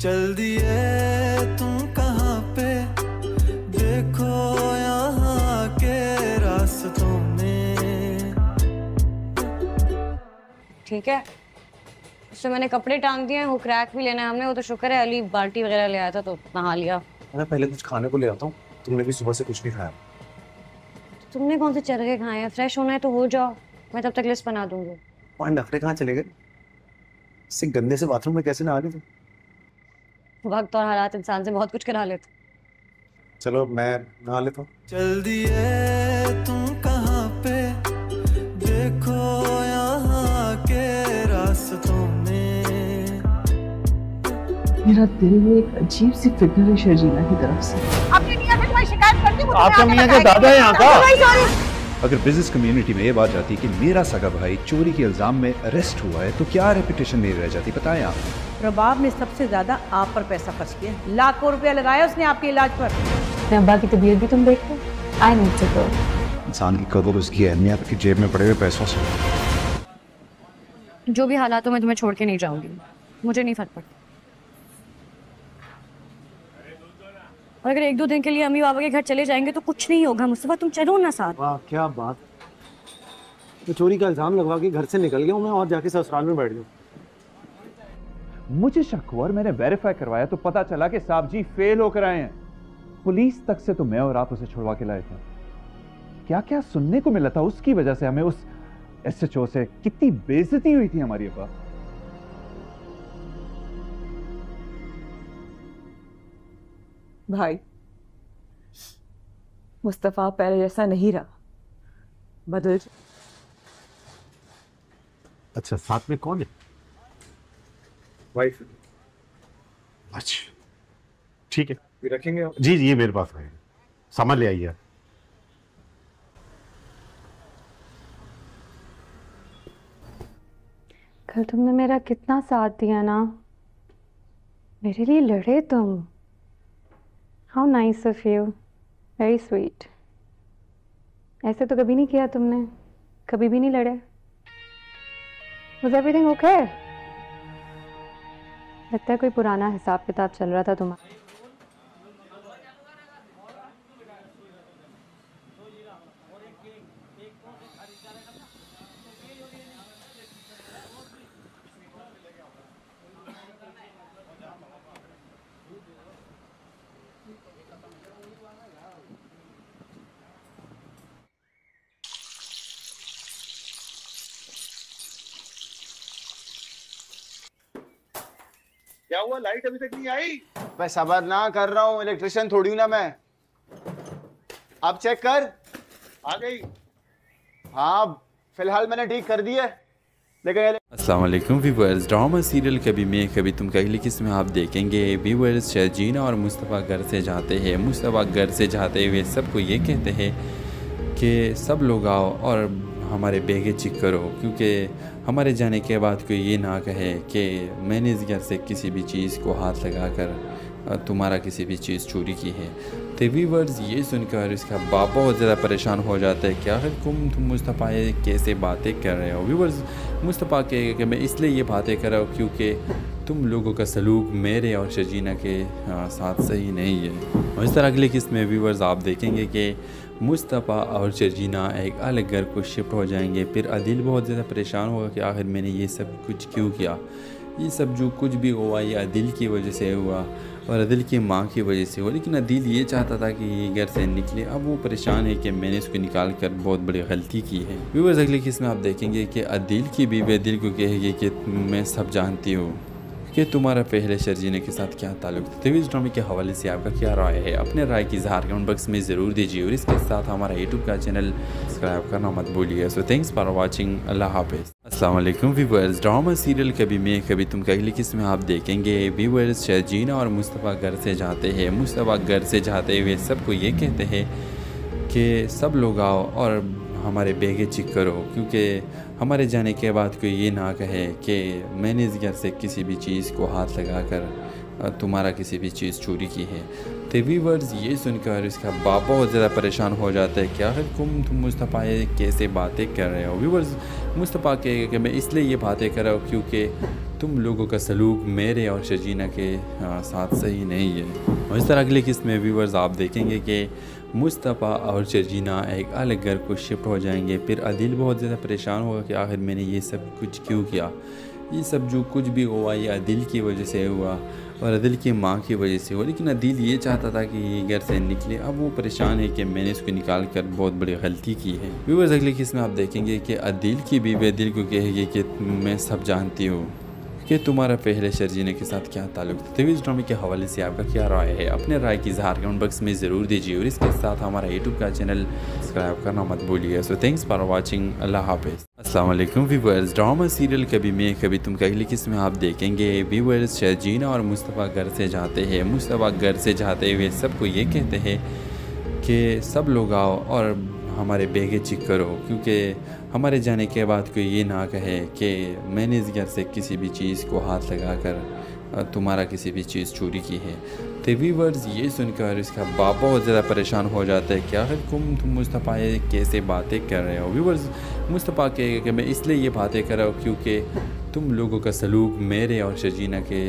चल दिए तुम कहाँ पे, देखो यहाँ के रास्तों में। ठीक है, उससे मैंने कपड़े टांग दिए हैं, वो क्रैक भी लेना है हमने, वो तो शुक्र है अली बाल्टी वगैरह ले आया था तो नहा लिया। मैं पहले कुछ खाने को ले आता हूँ, तुमने भी सुबह से कुछ नहीं खाया। तुमने कौन से चरखे खाए हैं? फ्रेश होना है तो हो जाओ, मैं तब तक लिस्ट बना दूंगी। वहाँ नखरे कहाँ चले गए? इससे गंदे से बाथरूम में कैसे नहा रही तुम? वक्त और हालात इंसान से बहुत कुछ करा लेते। चलो मैं नहा लेता हूँ। चल दिए तुम कहाँ पे, देखो यहाँ के रास्तों में। मेरा दिल में एक अजीब सी फिक्र है शर्जीला की तरफ से। अपनी मियां से तुम्हारी शिकायत करती हूं। आपका मियां क्या दादा है यहाँ का? अगर बिजनेस कम्युनिटी में ये बात जाती कि मेरा सगा भाई चोरी के इल्जाम में अरेस्ट हुआ है तो क्या रेपुटेशन नहीं रह जाती, बताएं आप। रबाब ने सबसे ज्यादा आप पर पैसा खर्च किया, लाखों रुपया लगाया उसने आपके इलाज पर। अपने अब्बा की तबीयत भी तुम देखो। I need to go. इंसान की कदर उसकी अहमियत की जेब में पड़े हुए पैसों से। जो भी हालात हो मैं तुम्हें छोड़ के नहीं जाऊंगी, मुझे नहीं फर्क पड़ता। और अगर एक दो दिन के लिए अम्मी बाबा के घर चले जाएंगे तो कुछ नहीं होगा मुस्तफा, तुम चलो ना साथ। वाह क्या बात, तो चोरी का इल्जाम लगवा के घर से निकल गया हूँ मैं और जाके ससुराल में बैठ गया। मुझे शक हुआ और मैंने वेरीफाई करवाया तो पता चला कि साहब जी फेल होकर आए हैं। पुलिस तक से तो मैं और आप उसे छुड़वा के लाए थे। क्या क्या सुनने को मिला था उसकी वजह से हमें उस एसएचओ से कितनी बेइज्जती हुई थी हमारी। अब्बा भाई मुस्तफा पहले जैसा नहीं रहा, बदल। अच्छा साथ में कौन है? वाइफ। अच्छा ठीक है, फिर रखेंगे आप? जी जी ये मेरे पास है, सामान ले आइए। कल तुमने मेरा कितना साथ दिया ना, मेरे लिए लड़े तुम। How nice of you, very sweet. ऐसे तो कभी नहीं किया तुमने, कभी भी नहीं लड़े। Was everything okay? लगता है कोई पुराना हिसाब किताब चल रहा था तुम्हारा। क्या हुआ, लाइट अभी तक नहीं आई? मैं सबर ना कर रहा हूँ, इलेक्ट्रिशियन थोड़ी हूं ना मैं। अब चेक कर। आ गई? हाँ फिलहाल मैंने ठीक कर दिया है, लेकिन अस्सलाम वालेकुम व्यूअर्स। ड्रामा सीरियल कभी मैं कभी तुम का अगली किस्म में आप देखेंगे। व्यूअर्स शर्जीना और मुस्तफ़ा घर से जाते हैं। मुस्तफ़ा घर से जाते हुए सबको ये कहते हैं कि सब लोग आओ और हमारे बेगे चेक करो, क्योंकि हमारे जाने के बाद कोई ये ना कहे कि मैंने इस घर से किसी भी चीज़ को हाथ लगाकर तुम्हारा किसी भी चीज़ चोरी की है। तो व्यूअर्स ये सुनकर इसका बाप बहुत ज़्यादा परेशान हो जाता है। क्या है तुम मुस्तफ़ा ये कैसे बातें कर रहे हो? व्यूअर्स मुस्तफ़ा कहेगा कि मैं इसलिए ये बातें कर रहा हूँ क्योंकि तुम लोगों का सलूक मेरे और शर्जीना के साथ सही नहीं है। और इस तरह अगले किस्त में व्यूअर्स आप देखेंगे कि मुस्तफ़ा और शर्जीना एक अलग घर को शिफ्ट हो जाएंगे। फिर अदिल बहुत ज़्यादा परेशान होगा कि आखिर मैंने ये सब कुछ क्यों किया। ये सब जो कुछ भी हुआ ये अदिल की वजह से हुआ और अदिल की माँ की वजह से हुआ, लेकिन अदिल ये चाहता था कि ये घर से निकले। अब वो परेशान है कि मैंने इसको निकाल कर बहुत बड़ी गलती की है। व्यूअर्स अगले किस्त में आप देखेंगे कि अदिल की बीवी अदिल को कहेगी कि मैं सब जानती हूँ कि तुम्हारा पहले शर्जीना के साथ क्या ताल्लुक था। तो इस ड्रामे के हवाले से आपका क्या राय है? अपने राय की इज़हार कमेंट बॉक्स में ज़रूर दीजिए और इसके साथ हमारा यूट्यूब का चैनल सब्सक्राइब करना मत भूलिए। सो थैंक्स फॉर वाचिंग, अल्लाह हाफिज़। अस्सलाम वालेकुम व्यूअर्स। ड्रामा सीरियल कभी मैं कभी तुम का अगली किस्त में आप देखेंगे। व्यूअर्स शर्जीना और मुस्तफ़ा घर से जाते हैं। मुस्तफ़ा घर से जाते हुए सबको ये कहते हैं कि सब लोग आओ और हमारे बेगे चेक करो, क्योंकि हमारे जाने के बाद कोई ये ना कहे कि मैंने इस घर से किसी भी चीज़ को हाथ लगाकर तुम्हारा किसी भी चीज़ चोरी की है। तो व्यूअर्स ये सुनकर इसका बाप बहुत ज़्यादा परेशान हो जाता है। क्या है तुम मुस्तफ़ा ये कैसे बातें कर रहे हो? व्यूअर्स मुस्तफ़ा कहेगा कि मैं इसलिए ये बातें कर रहा हूँ क्योंकि तुम लोगों का सलूक मेरे और शर्जीना के साथ सही नहीं है। और इस तरह अगले किस्त में व्यूवर्स आप देखेंगे कि मुस्तफ़ा और शर्जीना एक अलग घर को शिफ्ट हो जाएंगे। फिर अदिल बहुत ज़्यादा परेशान होगा कि आखिर मैंने ये सब कुछ क्यों किया। ये सब जो कुछ भी हुआ ये अदिल की वजह से हुआ और अदिल की माँ की वजह से हुआ। लेकिन अदिल ये चाहता था कि ये घर से निकले। अब वो परेशान है कि मैंने इसको निकाल कर बहुत बड़ी गलती की है। व्यूअर्स अगले किस्त में आप देखेंगे कि अदिल की बीवी अदिल को कहेगी कि मैं सब जानती हूँ कि तुम्हारा पहले शर्जीना के साथ क्या ताल्लुक था। इस ड्रामे के हवाले से आपका क्या राय है? अपने राय की इज़हार कमेंट बॉक्स में ज़रूर दीजिए और इसके साथ हमारा यूट्यूब का चैनल सब्सक्राइब करना मत भूलिए। So thanks for watching. अल्लाह हाफिज़। अस्सलाम वालेकुम व्यूअर्स। ड्रामा सीरियल कभी मैं कभी तुम का अगली किस्त में आप देखेंगे व्यूअर्स शर्जीना और मुस्तफ़ा घर से जाते हैं। मुस्तफ़ा घर से जाते हुए सबको ये कहते हैं कि सब लोग आओ और हमारे बेगे चेक करो, क्योंकि हमारे जाने के बाद कोई ये ना कहे कि मैंने इस घर से किसी भी चीज़ को हाथ लगाकर तुम्हारा किसी भी चीज़ चोरी की है। तो व्यूअर्स ये सुनकर इसका बाप बहुत ज़्यादा परेशान हो जाता है। क्या है तुम मुस्तफ़ा ये कैसे बातें कर रहे हो? व्यूअर्स मुस्तफ़ा के कि मैं इसलिए ये बातें कर रहा हूँ क्योंकि तुम लोगों का सलूक मेरे और शर्जीना के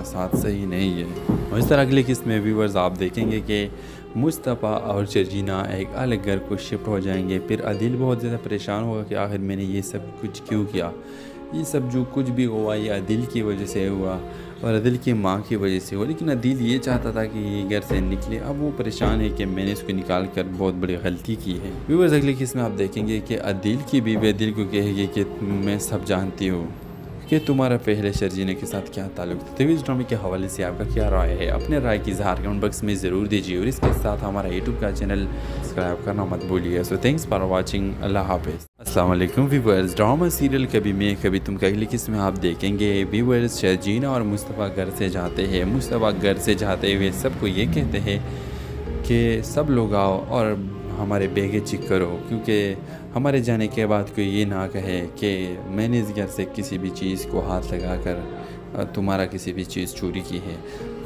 साथ सही नहीं है। और इस तरह अगले किस्त में व्यूअर्स आप देखेंगे कि मुस्तफ़ा और शर्जीना एक अलग घर को शिफ्ट हो जाएंगे। फिर अदिल बहुत ज़्यादा परेशान होगा कि आखिर मैंने ये सब कुछ क्यों किया। ये सब जो कुछ भी हुआ ये अदिल की वजह से हुआ और अदिल की माँ की वजह से हुआ। लेकिन अदिल ये चाहता था कि ये घर से निकले। अब वो परेशान है कि मैंने इसको निकाल कर बहुत बड़ी गलती की है। व्यूअर्स अगले किस्त में आप देखेंगे कि अदिल की बीवी अदिल को कहेगी कि मैं सब जानती हूँ कि तुम्हारा पहले शर्जीना के साथ क्या ताल्लुक था। इस ड्रामे के हवाले से आपका क्या राय है? अपने राय की इज़हार कमेंट बॉक्स में ज़रूर दीजिए और इसके साथ हमारा यूट्यूब का चैनल सब्सक्राइब करना मत भूलिए। So thanks for watching. अल्लाह हाफिज़। अस्सलाम वालेकुम व्यूअर्स। ड्रामा सीरियल कभी मैं कभी तुम का अगली किस्त में आप देखेंगे व्यूअर्स शर्जीना और मुस्तफ़ा घर से जाते हैं। मुस्तफ़ा घर से जाते हुए सबको ये कहते हैं कि सब लोग आओ और हमारे बेगे चेक करो, क्योंकि हमारे जाने के बाद कोई ये ना कहे कि मैंने इस घर से किसी भी चीज़ को हाथ लगाकर तुम्हारा किसी भी चीज़ चोरी की है।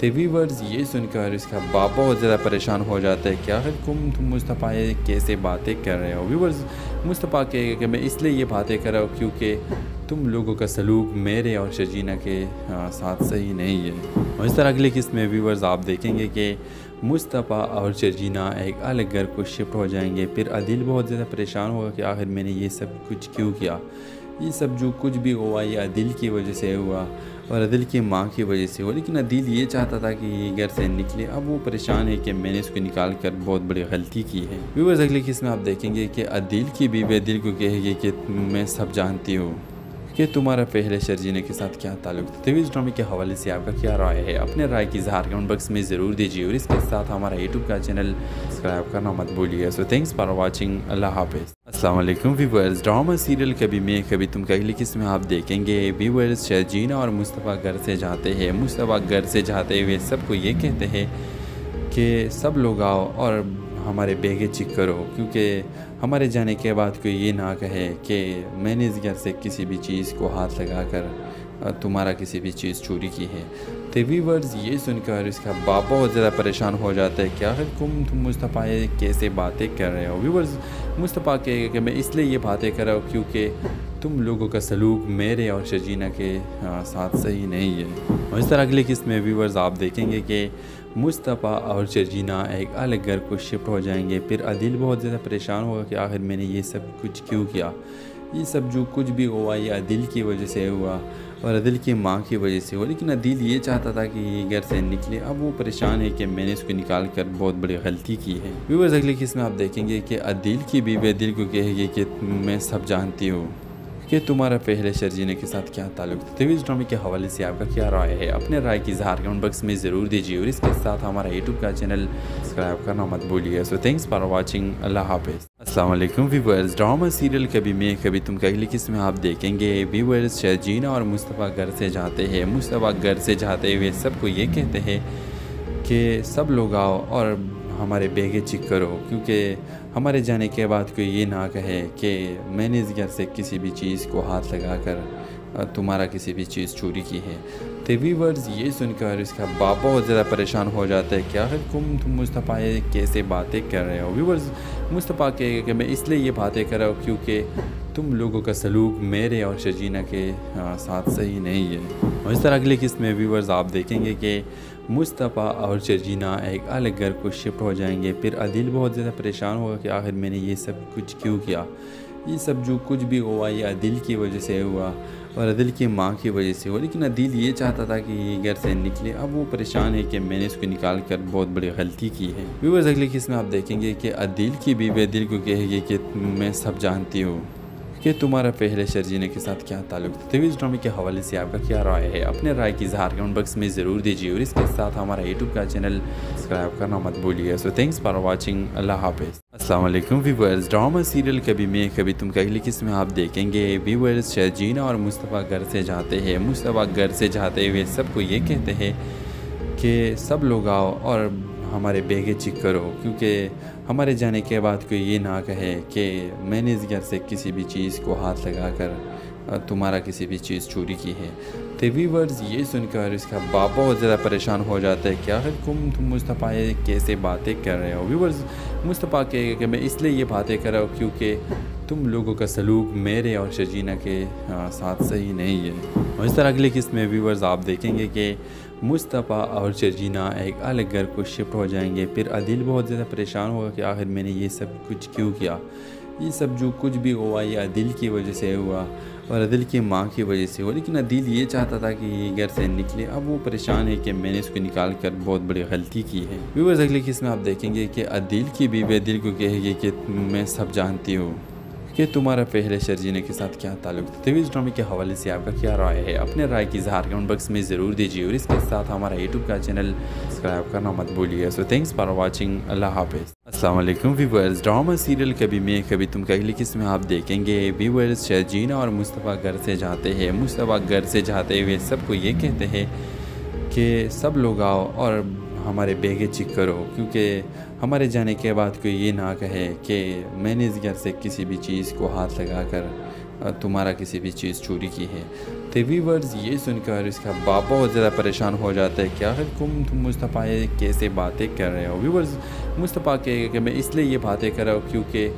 तो व्यूअर्स ये सुनकर इसका बाप बहुत ज़्यादा परेशान हो जाता है। क्या है तुम मुस्तफ़ा ये कैसे बातें कर रहे हो? व्यूअर्स मुस्तफ़ा के कि मैं इसलिए ये बातें कर रहा हूँ क्योंकि तुम लोगों का सलूक मेरे और शर्जीना के साथ सही नहीं है। और इस तरह अगले किस्त में व्यूअर्स आप देखेंगे कि मुस्तफ़ा और शर्जीना एक अलग घर को शिफ्ट हो जाएंगे। फिर अदिल बहुत ज़्यादा परेशान होगा कि आखिर मैंने ये सब कुछ क्यों किया। ये सब जो कुछ भी हुआ ये अदिल की वजह से हुआ और अदिल की माँ की वजह से हुआ। लेकिन अदिल ये चाहता था कि ये घर से निकले। अब वो परेशान है कि मैंने इसको निकाल कर बहुत बड़ी गलती की है। व्यूअर्स अगले किस्त में आप देखेंगे कि अदिल की बीवी अदिल को कहेगी कि मैं सब जानती हूँ कि तुम्हारा पहले शर्जीना के साथ क्या ताल्लुक था। इस ड्रामे के हवाले से आपका क्या राय है? अपने राय की इज़हार कमेंट बॉक्स में ज़रूर दीजिए और इसके साथ हमारा यूट्यूब का चैनल सब्सक्राइब करना मत भूलिए। So thanks for watching. अल्लाह हाफिज़। अस्सलाम वालेकुम व्यूअर्स। ड्रामा सीरियल कभी मैं कभी तुम का अगली किस्त में आप देखेंगे व्यूअर्स शर्जीना और मुस्तफ़ा घर से जाते हैं। मुस्तफ़ा घर से जाते हुए सबको ये कहते हैं कि सब लोग आओ और हमारे बेगे चेक करो, क्योंकि हमारे जाने के बाद कोई ये ना कहे कि मैंने इस घर से किसी भी चीज़ को हाथ लगाकर तुम्हारा किसी भी चीज़ चोरी की है। तो व्यूअर्स ये सुनकर इसका बाप बहुत ज़्यादा परेशान हो जाता है। क्या है तुम मुस्तफ़ा ये कैसे बातें कर रहे हो? व्यूअर्स मुस्तफ़ा के कि मैं इसलिए ये बातें कर रहा हूँ क्योंकि तुम लोगों का सलूक मेरे और शर्जीना के साथ सही नहीं है। और इस तरह अगले किस्त में व्यूअर्स आप देखेंगे कि मुस्तफ़ा और शर्जीना एक अलग घर को शिफ्ट हो जाएंगे। फिर अदिल बहुत ज़्यादा परेशान होगा कि आखिर मैंने ये सब कुछ क्यों किया। ये सब जो कुछ भी हुआ ये अदिल की वजह से हुआ और अदिल की माँ की वजह से हुआ। लेकिन अदिल ये चाहता था कि ये घर से निकले। अब वो परेशान है कि मैंने इसको निकाल कर बहुत बड़ी गलती की है। व्यूअर्स अगले किस्त में आप देखेंगे कि अदिल की बीवी अदिल को कहेगी कि मैं सब जानती हूँ कि तुम्हारा पहले शर्जीना के साथ क्या ताल्लुक था। इस ड्रामे के हवाले से आपका क्या राय है? अपने राय की इज़हार कमेंट बॉक्स में ज़रूर दीजिए और इसके साथ हमारा यूट्यूब का चैनल सब्सक्राइब करना मत भूलिए। So thanks for watching. अल्लाह हाफिज़। अस्सलाम वालेकुम व्यूअर्स। ड्रामा सीरियल कभी मैं कभी तुम का अगली किस्त में आप देखेंगे व्यूअर्स शर्जीना और मुस्तफ़ा घर से जाते हैं। मुस्तफ़ा घर से जाते हुए सबको ये कहते हैं कि सब लोग आओ और हमारे बेगे चेक करो, क्योंकि हमारे जाने के बाद कोई ये ना कहे कि मैंने इस घर से किसी भी चीज़ को हाथ लगाकर तुम्हारा किसी भी चीज़ चोरी की है। तो व्यूअर्स ये सुनकर इसका बाप बहुत ज़्यादा परेशान हो जाता है। क्या है तुम मुस्तफ़ा ये कैसे बातें कर रहे हो? व्यूअर्स मुस्तफ़ा के कि मैं इसलिए ये बातें कर रहा हूँ क्योंकि तुम लोगों का सलूक मेरे और शर्जीना के साथ सही नहीं है। और इस तरह अगले किस्त में व्यूवर्स आप देखेंगे कि मुस्तफ़ा और शर्जीना एक अलग घर को शिफ्ट हो जाएंगे। फिर अदिल बहुत ज़्यादा परेशान होगा कि आखिर मैंने ये सब कुछ क्यों किया। ये सब जो कुछ भी हुआ ये अदिल की वजह से हुआ और अदिल की माँ की वजह से हुआ। लेकिन अदिल ये चाहता था कि ये घर से निकले। अब वो परेशान है कि मैंने इसको निकाल कर बहुत बड़ी गलती की है। व्यूअर्स अगले किस्त में आप देखेंगे कि अदिल की बीवी अदिल को कहेगी कि मैं सब जानती हूँ कि तुम्हारा पहले शर्जीना के साथ क्या ताल्लुक था। तो इस ड्रामे के हवाले से आपका क्या राय है, अपने राय की इज़हार कमेंट बॉक्स में ज़रूर दीजिए और इसके साथ हमारा यूट्यूब का चैनल सब्सक्राइब करना मत भूलिए। So thanks for watching. अल्लाह हाफिज़। अस्सलाम वालेकुम व्यूअर्स। ड्रामा सीरियल कभी मैं कभी तुम अगली किस्त में आप देखेंगे व्यूअर्स शर्जीना और मुस्तफ़ा घर से जाते हैं। मुस्तफ़ा घर से जाते हुए सबको ये कहते हैं कि सब लोग आओ और हमारे बेगे चेक करो, क्योंकि हमारे जाने के बाद कोई ये ना कहे कि मैंने इस घर से किसी भी चीज़ को हाथ लगाकर तुम्हारा किसी भी चीज़ चोरी की है। तो व्यूअर्स ये सुनकर इसका बाप बहुत ज़्यादा परेशान हो जाता है। क्या है तुम मुस्तफ़ा ये कैसे बातें कर रहे हो। व्यूअर्स मुस्तफ़ा कहेगा कि मैं इसलिए ये बातें कर रहा हूँ क्योंकि तुम लोगों का सलूक मेरे और शर्जीना के साथ सही नहीं है। और इस तरह अगले किस्त में व्यूअर्स आप देखेंगे कि मुस्तफ़ा और शर्जीना एक अलग घर को शिफ्ट हो जाएंगे। फिर अदिल बहुत ज़्यादा परेशान होगा कि आखिर मैंने ये सब कुछ क्यों किया। ये सब जो कुछ भी हुआ ये अदिल की वजह से हुआ और अदिल की माँ की वजह से हुआ। लेकिन अदिल ये चाहता था कि ये घर से निकले। अब वो परेशान है कि मैंने इसको निकाल कर बहुत बड़ी गलती की है। व्यूअर्स अगले किस्त में आप देखेंगे कि अदिल की बीवी अदिल को कहेगी कि मैं सब जानती हूँ कि तुम्हारा पहले शर्जीना के साथ क्या ताल्लुक था। तो इस ड्रामे के हवाले से आपका क्या राय है, अपने राय की इज़हार कमेंट बॉक्स में ज़रूर दीजिए और इसके साथ हमारा यूट्यूब का चैनल सब्सक्राइब करना मत भूलिए। So thanks for watching. अल्लाह हाफिज़। अस्सलाम वालेकुम व्यूअर्स। ड्रामा सीरियल कभी मैं कभी तुम अगली किस्त में आप देखेंगे व्यूअर्स शर्जीना और मुस्तफ़ा घर से जाते हैं। मुस्तफ़ा घर से जाते हुए सबको ये कहते हैं कि सब लोग आओ और हमारे बेगे चेक करो, क्योंकि हमारे जाने के बाद कोई ये ना कहे कि मैंने इस घर से किसी भी चीज़ को हाथ लगाकर तुम्हारा किसी भी चीज़ चोरी की है। तो व्यूअर्स ये सुनकर इसका बाप बहुत ज़्यादा परेशान हो जाता है। क्या है तुम मुस्तफ़ा ये कैसे बातें कर रहे हो। व्यूअर्स मुस्तफ़ा कहेगा कि मैं इसलिए ये बातें कर रहा हूँ क्योंकि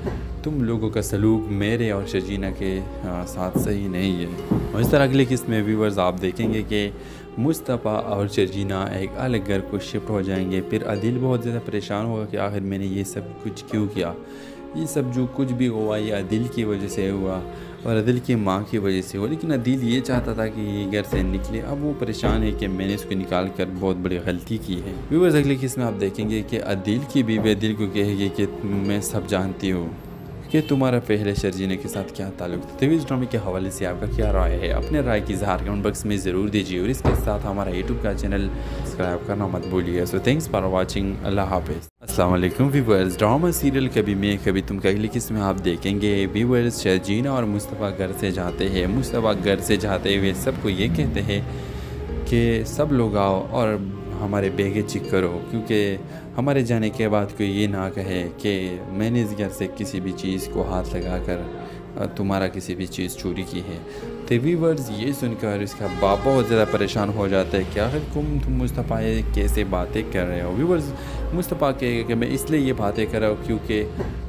तुम लोगों का सलूक मेरे और शर्जीना के साथ सही नहीं है। और इस तरह अगले किस्त में व्यूअर्स आप देखेंगे कि मुस्तफ़ा और शर्जीना एक अलग घर को शिफ्ट हो जाएंगे। फिर अदिल बहुत ज़्यादा परेशान होगा कि आखिर मैंने ये सब कुछ क्यों किया। ये सब जो कुछ भी हुआ ये अदिल की वजह से हुआ और अदिल की माँ की वजह से हुआ। लेकिन अदिल ये चाहता था कि ये घर से निकले। अब वो परेशान है कि मैंने इसको निकाल कर बहुत बड़ी गलती की है। व्यूअर्स अगले किस्त में आप देखेंगे कि अदिल की बीवी अदिल को कहेगी कि मैं सब जानती हूँ कि तुम्हारा पहले शर्जीना के साथ क्या ताल्लुक था। तो इस ड्रामे के हवाले से आपका क्या राय है, अपने राय की इज़हार कमेंट बॉक्स में ज़रूर दीजिए और इसके साथ हमारा यूट्यूब का चैनल सब्सक्राइब करना मत भूलिए। So thanks for watching. अल्लाह हाफिज़। अस्सलाम वालेकुम व्यूअर्स। ड्रामा सीरियल कभी मैं कभी तुम अगली किस्त में आप देखेंगे व्यूअर्स शर्जीना और मुस्तफ़ा घर से जाते हैं। मुस्तफ़ा घर से जाते हुए सबको ये कहते हैं कि सब लोग आओ और हमारे बेगे चेक करो, क्योंकि हमारे जाने के बाद कोई ये ना कहे कि मैंने इस घर से किसी भी चीज़ को हाथ लगाकर तुम्हारा किसी भी चीज़ चोरी की है। तो व्यूअर्स ये सुनकर इसका बाप बहुत ज़्यादा परेशान हो जाता है। क्या है तुम मुस्तफ़ा ये कैसे बातें कर रहे हो। व्यूअर्स मुस्तफ़ा कहेगा कि मैं इसलिए ये बातें कर रहा हूँ क्योंकि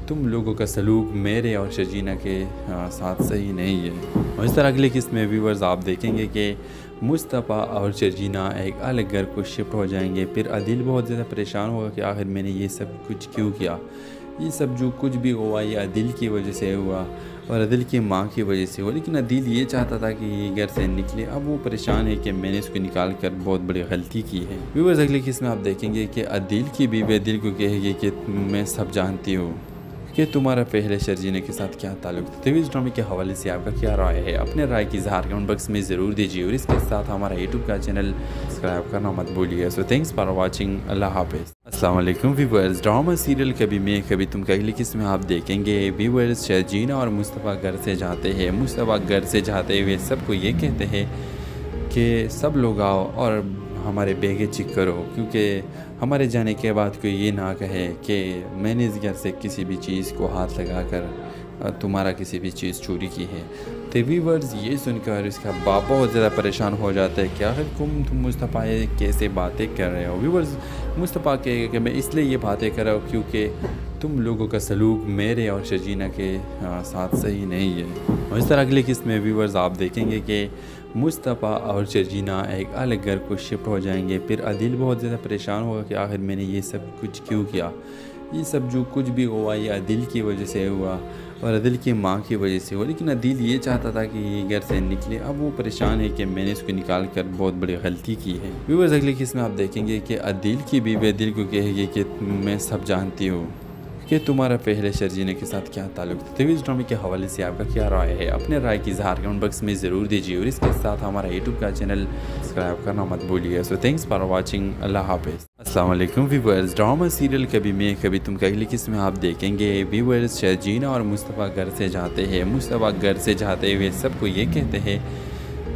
तुम लोगों का सलूक मेरे और शर्जीना के साथ सही नहीं है। और इस तरह अगले किस्त में व्यूअर्स आप देखेंगे कि मुस्तफ़ा और शर्जीना एक अलग घर को शिफ्ट हो जाएंगे। फिर अदिल बहुत ज़्यादा परेशान होगा कि आखिर मैंने ये सब कुछ क्यों किया। ये सब जो कुछ भी हुआ ये अदिल की वजह से हुआ और अदिल की माँ की वजह से हुआ। लेकिन अदिल ये चाहता था कि ये घर से निकले। अब वो परेशान है कि मैंने इसको निकाल कर बहुत बड़ी गलती की है। व्यूअर्स अगले किस्त में आप देखेंगे कि अदिल की बीवी अदिल को कहेगी कि मैं सब जानती हूँ कि तुम्हारा पहले शर्जीना के साथ क्या ताल्लुक था। तो इस ड्रामे के हवाले से आपका क्या राय है, अपने राय की इज़हार कमेंट बॉक्स में ज़रूर दीजिए और इसके साथ हमारा यूट्यूब का चैनल सब्सक्राइब करना मत भूलिए। So thanks for watching. अल्लाह हाफिज़। अस्सलाम वालेकुम व्यूअर्स। ड्रामा सीरियल कभी मैं कभी तुम अगली किस्त में आप देखेंगे व्यूअर्स शर्जीना और मुस्तफ़ा घर से जाते हैं। मुस्तफ़ा घर से जाते हुए सबको ये कहते हैं कि सब लोग आओ और हमारे बेगे चेक करो, क्योंकि हमारे जाने के बाद कोई ये ना कहे कि मैंने इस घर से किसी भी चीज़ को हाथ लगाकर तुम्हारा किसी भी चीज़ चोरी की है। तो व्यूअर्स ये सुनकर इसका बाप बहुत ज़्यादा परेशान हो जाता है। क्या है तुम मुस्तफ़ा ये कैसे बातें कर रहे हो। व्यूअर्स मुस्तफ़ा कहेगा कि मैं इसलिए ये बातें कर रहा हूँ क्योंकि तुम लोगों का सलूक मेरे और शजीना के साथ सही नहीं है। और इस तरह अगले किस्त में व्यूवर्स आप देखेंगे कि मुस्तफ़ा और शजीना एक अलग घर को शिफ्ट हो जाएंगे। फिर अदिल बहुत ज़्यादा परेशान होगा कि आखिर मैंने ये सब कुछ क्यों किया। ये सब जो कुछ भी हुआ ये अदिल की वजह से हुआ और अदिल की माँ की वजह से हुआ। लेकिन अदिल ये चाहता था कि ये घर से निकले। अब वो परेशान है कि मैंने इसको निकाल कर बहुत बड़ी गलती की है। व्यूअर्स अगले किस्त में आप देखेंगे कि अदिल की बीवी अदिल को कहेगी कि मैं सब जानती हूँ कि तुम्हारा पहले शर्जीना के साथ क्या ताल्लुक था। तो इस ड्रामे के हवाले से आपका क्या राय है, अपने राय की इज़हार कमेंट बॉक्स में ज़रूर दीजिए और इसके साथ हमारा यूट्यूब का चैनल सब्सक्राइब करना मत भूलिए। सो थैंक्स फॉर वाचिंग, अल्लाह हाफिज़। अस्सलाम वालेकुम व्यूअर्स, ड्रामा सीरियल कभी मैं कभी तुम का अगली किस्त में आप देखेंगे व्यूअर्स शर्जीना और मुस्तफ़ा घर से जाते हैं। मुस्तफ़ा घर से जाते हुए सबको ये कहते हैं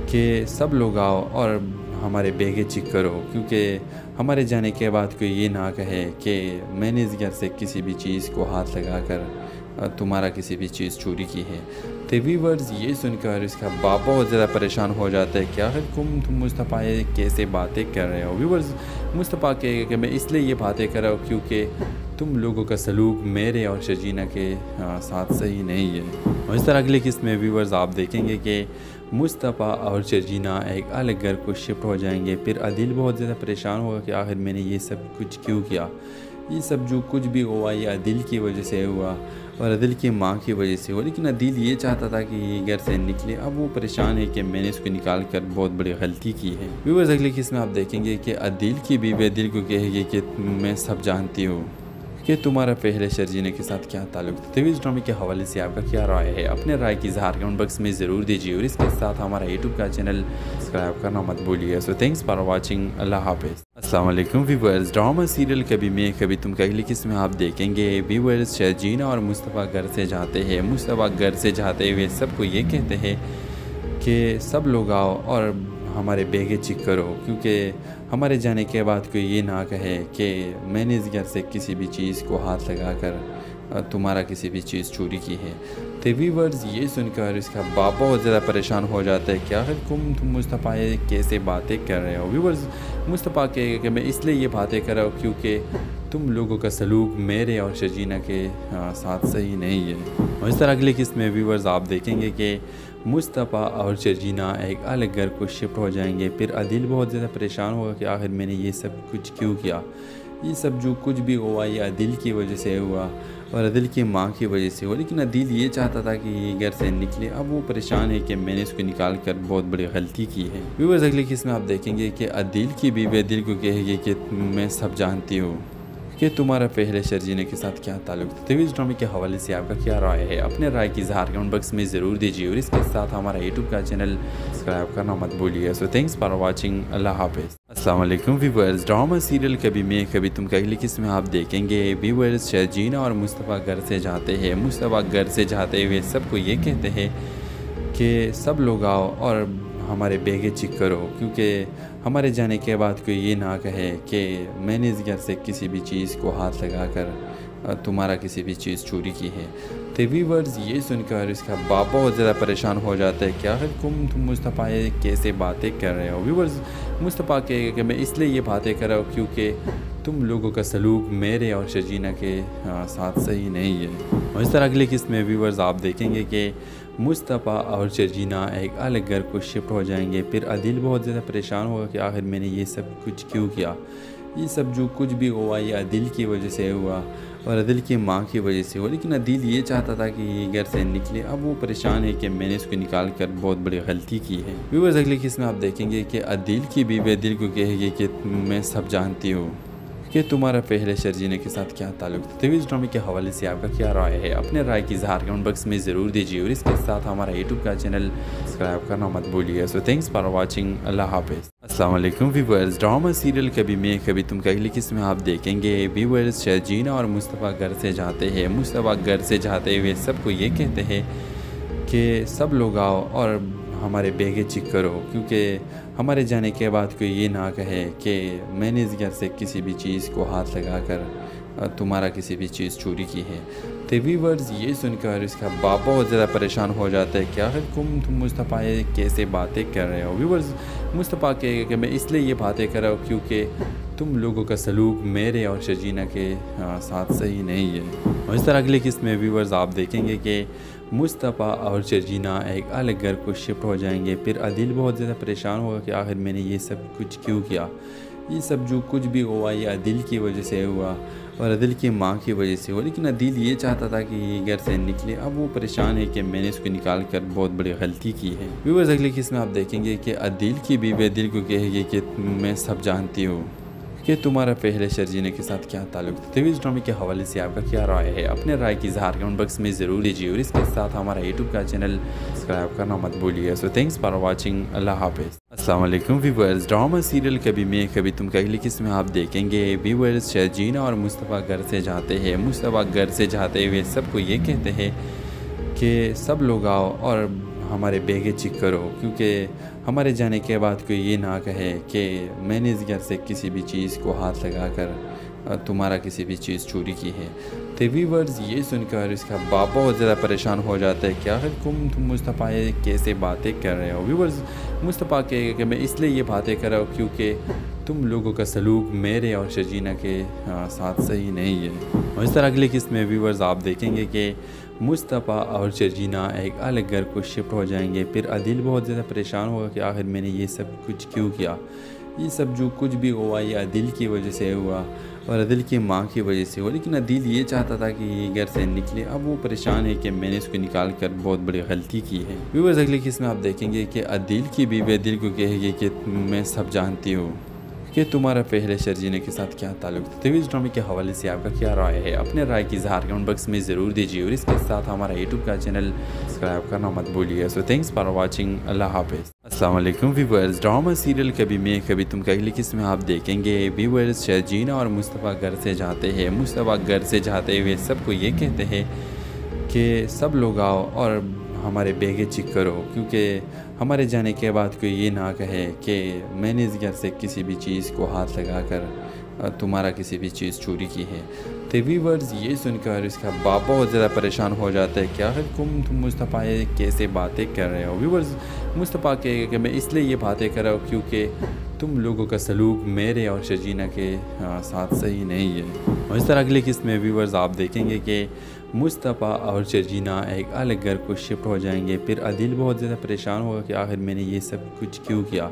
कि सब लोग आओ और हमारे बेगे चेक करो, क्योंकि हमारे जाने के बाद कोई ये ना कहे कि मैंने इस घर से किसी भी चीज़ को हाथ लगाकर तुम्हारा किसी भी चीज़ चोरी की है। तो व्यूअर्स ये सुनकर इसका बाप बहुत ज़्यादा परेशान हो जाता है कि आखिर तुम मुस्तफ़ा ये कैसे बातें कर रहे हो। व्यूअर्स मुस्तफ़ा कहेगा कि मैं इसलिए ये बातें कर रहा हूँ क्योंकि तुम लोगों का सलूक मेरे और शजीना के साथ सही नहीं है। और इस तरह अगले किस्त में व्यूअर्स आप देखेंगे कि मुस्तफ़ा और शजीना एक अलग घर को शिफ्ट हो जाएंगे। फिर अदिल बहुत ज़्यादा परेशान होगा कि आखिर मैंने ये सब कुछ क्यों किया। ये सब जो कुछ भी हुआ ये अदिल की वजह से हुआ और अदिल की माँ की वजह से हुआ। लेकिन अदिल ये चाहता था कि ये घर से निकले। अब वो परेशान है कि मैंने इसको निकाल कर बहुत बड़ी गलती की है। व्यूअर्स अगले किस्त में आप देखेंगे कि अदिल की बीवी अदिल को कहेगी कि मैं सब जानती हूँ कि तुम्हारा पहले शर्जीना के साथ क्या ताल्लुक था। तो इस ड्रामे के हवाले से आपका क्या राय है, अपने राय की इज़हार कमेंट बॉक्स में ज़रूर दीजिए और इसके साथ हमारा यूट्यूब का चैनल सब्सक्राइब करना मत भूलिए। सो थैंक्स फॉर वाचिंग, अल्लाह हाफिज़। अस्सलाम वालेकुम व्यूअर्स, ड्रामा सीरियल कभी मैं कभी तुम का अगली किस्त में आप देखेंगे व्यूअर्स शर्जीना और मुस्तफ़ा घर से जाते हैं। मुस्तफ़ा घर से जाते हुए सबको ये कहते हैं कि सब लोग आओ और हमारे बेगे चेक करो, क्योंकि हमारे जाने के बाद कोई ये ना कहे कि मैंने इस घर से किसी भी चीज़ को हाथ लगाकर तुम्हारा किसी भी चीज़ चोरी की है। तो व्यूअर्स ये सुनकर इसका बाप बहुत ज़्यादा परेशान हो जाता है कि आखिर तुम मुस्तफ़ा ये कैसे बातें कर रहे हो। व्यूअर्स मुस्तफ़ा कहेगा कि मैं इसलिए ये बातें कर रहा हूँ क्योंकि तुम लोगों का सलूक मेरे और शजीना के साथ सही नहीं है। और इस तरह अगले किस्त में व्यूअर्स आप देखेंगे कि मुस्तफ़ा और शजीना एक अलग घर को शिफ्ट हो जाएंगे। फिर अदिल बहुत ज़्यादा परेशान होगा कि आखिर मैंने ये सब कुछ क्यों किया। ये सब जो कुछ भी हुआ ये अदिल की वजह से हुआ और अदिल की माँ की वजह से हुआ। लेकिन अदिल ये चाहता था कि ये घर से निकले। अब वो परेशान है कि मैंने इसको निकाल कर बहुत बड़ी गलती की है। व्यूअर्स अगले किस्त में आप देखेंगे कि अदिल की बीवी अदिल को कहेगी कि मैं सब जानती हूँ कि तुम्हारा पहले शर्जीना के साथ क्या ताल्लुक था। तो इस ड्रामे के हवाले से आपका क्या राय है, अपने राय की इज़हार कमेंट बॉक्स में ज़रूर दीजिए और इसके साथ हमारा यूट्यूब का चैनल सब्सक्राइब करना मत भूलिए। सो थैंक्स फॉर वाचिंग, अल्लाह हाफिज़। अस्सलाम वालेकुम व्यूअर्स, ड्रामा सीरियल कभी मैं कभी तुम का अगली किस्त में आप देखेंगे व्यूअर्स शर्जीना और मुस्तफ़ा घर से जाते हैं। मुस्तफ़ा घर से जाते हुए सबको ये कहते हैं कि सब लोग आओ और हमारे बेगे चेक करो, क्योंकि हमारे जाने के बाद कोई ये ना कहे कि मैंने इस घर से किसी भी चीज़ को हाथ लगाकर तुम्हारा किसी भी चीज़ चोरी की है। तो व्यूअर्स ये सुनकर इसका बाप बहुत ज़्यादा परेशान हो जाता है कि आखिर तुम मुस्तफ़ा ये कैसे बातें कर रहे हो। व्यूअर्स मुस्तफ़ा कहेगा कि मैं इसलिए ये बातें कर रहा हूँ क्योंकि तुम लोगों का सलूक मेरे और शजीना के साथ सही नहीं है। और इस तरह अगले किस्त में व्यूअर्स आप देखेंगे कि मुस्तफ़ा और शर्जीना एक अलग घर को शिफ्ट हो जाएंगे। फिर अदिल बहुत ज़्यादा परेशान होगा कि आखिर मैंने ये सब कुछ क्यों किया। ये सब जो कुछ भी हुआ ये अदिल की वजह से हुआ और अदिल की माँ की वजह से हुआ। लेकिन अदिल ये चाहता था कि ये घर से निकले। अब वो परेशान है कि मैंने इसको निकाल कर बहुत बड़ी गलती की है। व्यूअर्स अगले किस्त में आप देखेंगे कि अदिल की बीवी अदिल को कहेगी कि मैं सब जानती हूँ कि तुम्हारा पहले शर्जीना के साथ क्या ताल्लुक था। तो इस ड्रामे के हवाले से आपका क्या राय है, अपने राय की इज़हार कमेंट बॉक्स में ज़रूर दीजिए और इसके साथ हमारा यूट्यूब का चैनल सब्सक्राइब करना मत भूलिए। सो थैंक्स फॉर वाचिंग, अल्लाह हाफिज़। अस्सलाम वालेकुम व्यूअर्स, ड्रामा सीरियल कभी मैं कभी तुम का अगली किस्त में आप देखेंगे व्यूअर्स शर्जीना और मुस्तफ़ा घर से जाते हैं। मुस्तफ़ा घर से जाते हुए सबको ये कहते हैं कि सब लोग आओ और हमारे बेगे चेक करो, क्योंकि हमारे जाने के बाद कोई ये ना कहे कि मैंने इस घर से किसी भी चीज़ को हाथ लगाकर तुम्हारा किसी भी चीज़ चोरी की है। तो व्यूअर्स ये सुनकर इसका बाप बहुत ज़्यादा परेशान हो जाता है कि आखिर तुम मुस्तफ़ा ये कैसे बातें कर रहे हो। व्यूअर्स मुस्तफ़ा कहेगा कि मैं इसलिए ये बातें कर रहा हूँ क्योंकि तुम लोगों का सलूक मेरे और शजीना के साथ सही नहीं है। और इस तरह अगले किस्त में व्यूवर्स आप देखेंगे कि मुस्तफ़ा और शजीना एक अलग घर को शिफ्ट हो जाएंगे। फिर अदिल बहुत ज़्यादा परेशान होगा कि आखिर मैंने ये सब कुछ क्यों किया। ये सब जो कुछ भी हुआ ये अदिल की वजह से हुआ और अदिल की माँ की वजह से हुआ। लेकिन अदिल ये चाहता था कि ये घर से निकले। अब वो परेशान है कि मैंने इसको निकाल कर बहुत बड़ी गलती की है। व्यूअर्स अगले किस्त में आप देखेंगे कि अदिल की बीवी अदिल को कहेगी कि मैं सब जानती हूँ कि तुम्हारा पहले शर्जीना के साथ क्या ताल्लुक था। तो इस ड्रामे के हवाले से आपका क्या राय है? अपने राय की इज़हार कमेंट बॉक्स में ज़रूर दीजिए और इसके साथ हमारा यूट्यूब का चैनल सब्सक्राइब करना मत भूलिए। So thanks for watching. अल्लाह हाफिज़। अस्सलाम वालेकुम व्यूअर्स। ड्रामा सीरियल कभी मैं कभी तुम अगली किस्त में आप देखेंगे व्यूअर्स शर्जीना और मुस्तफ़ा घर से जाते हैं। मुस्तफ़ा घर से जाते हुए सबको ये कहते हैं कि सब लोग आओ और हमारे बेगे चेक करो, क्योंकि हमारे जाने के बाद कोई ये ना कहे कि मैंने इस घर से किसी भी चीज़ को हाथ लगाकर तुम्हारा किसी भी चीज़ चोरी की है। तो व्यूअर्स ये सुनकर इसका बाप बहुत ज़्यादा परेशान हो जाता है। क्या है तुम मुस्तफ़ा ये कैसे बातें कर रहे हो? व्यूअर्स मुस्तफ़ा कहेगा कि मैं इसलिए ये बातें कर रहा हूँ क्योंकि तुम लोगों का सलूक मेरे और शजीना के साथ सही नहीं है। और इस तरह अगले किस्त में व्यूअर्स आप देखेंगे कि मुस्तफ़ा और शजीना एक अलग घर को शिफ्ट हो जाएंगे। फिर अदिल बहुत ज़्यादा परेशान होगा कि आखिर मैंने ये सब कुछ क्यों किया। ये सब जो कुछ भी हुआ ये अदिल की वजह से हुआ और अदिल की माँ की वजह से हुआ। लेकिन अदिल ये चाहता था कि ये घर से निकले। अब वो परेशान है कि मैंने इसको निकाल कर बहुत बड़ी गलती की है। व्यूअर्स अगले किस्त में आप देखेंगे कि अदिल की बीवी अदिल को कहेगी कि मैं सब जानती हूँ कि तुम्हारा पहले शर्जीना के साथ क्या ताल्लुक था। तो इस ड्रामे के हवाले से आपका क्या राय है? अपने राय की इज़हार कमेंट बॉक्स में ज़रूर दीजिए और इसके साथ हमारा यूट्यूब का चैनल सब्सक्राइब करना मत भूलिए। So thanks for watching. अल्लाह हाफिज़। अस्सलाम वालेकुम व्यूअर्स। ड्रामा सीरियल कभी मैं कभी तुम अगली किस्त में आप देखेंगे व्यूअर्स शर्जीना और मुस्तफ़ा घर से जाते हैं। मुस्तफ़ा घर से जाते हुए सबको ये कहते हैं कि सब लोग आओ और हमारे बेगे चेक करो, क्योंकि हमारे जाने के बाद कोई ये ना कहे कि मैंने इस घर से किसी भी चीज़ को हाथ लगाकर तुम्हारा किसी भी चीज़ चोरी की है। तो व्यूअर्स ये सुनकर इसका बाप बहुत ज़्यादा परेशान हो जाता है। क्या है तुम मुस्तफ़ा ये कैसे बातें कर रहे हो? व्यूअर्स मुस्तफ़ा कहेगा कि मैं इसलिए ये बातें कर रहा हूँ क्योंकि तुम लोगों का सलूक मेरे और शजीना के साथ सही नहीं है। और इस तरह अगले किस्त में व्यूअर्स आप देखेंगे कि मुस्तफ़ा और शजीना एक अलग घर को शिफ्ट हो जाएंगे। फिर अदिल बहुत ज़्यादा परेशान होगा कि आखिर मैंने ये सब कुछ क्यों किया।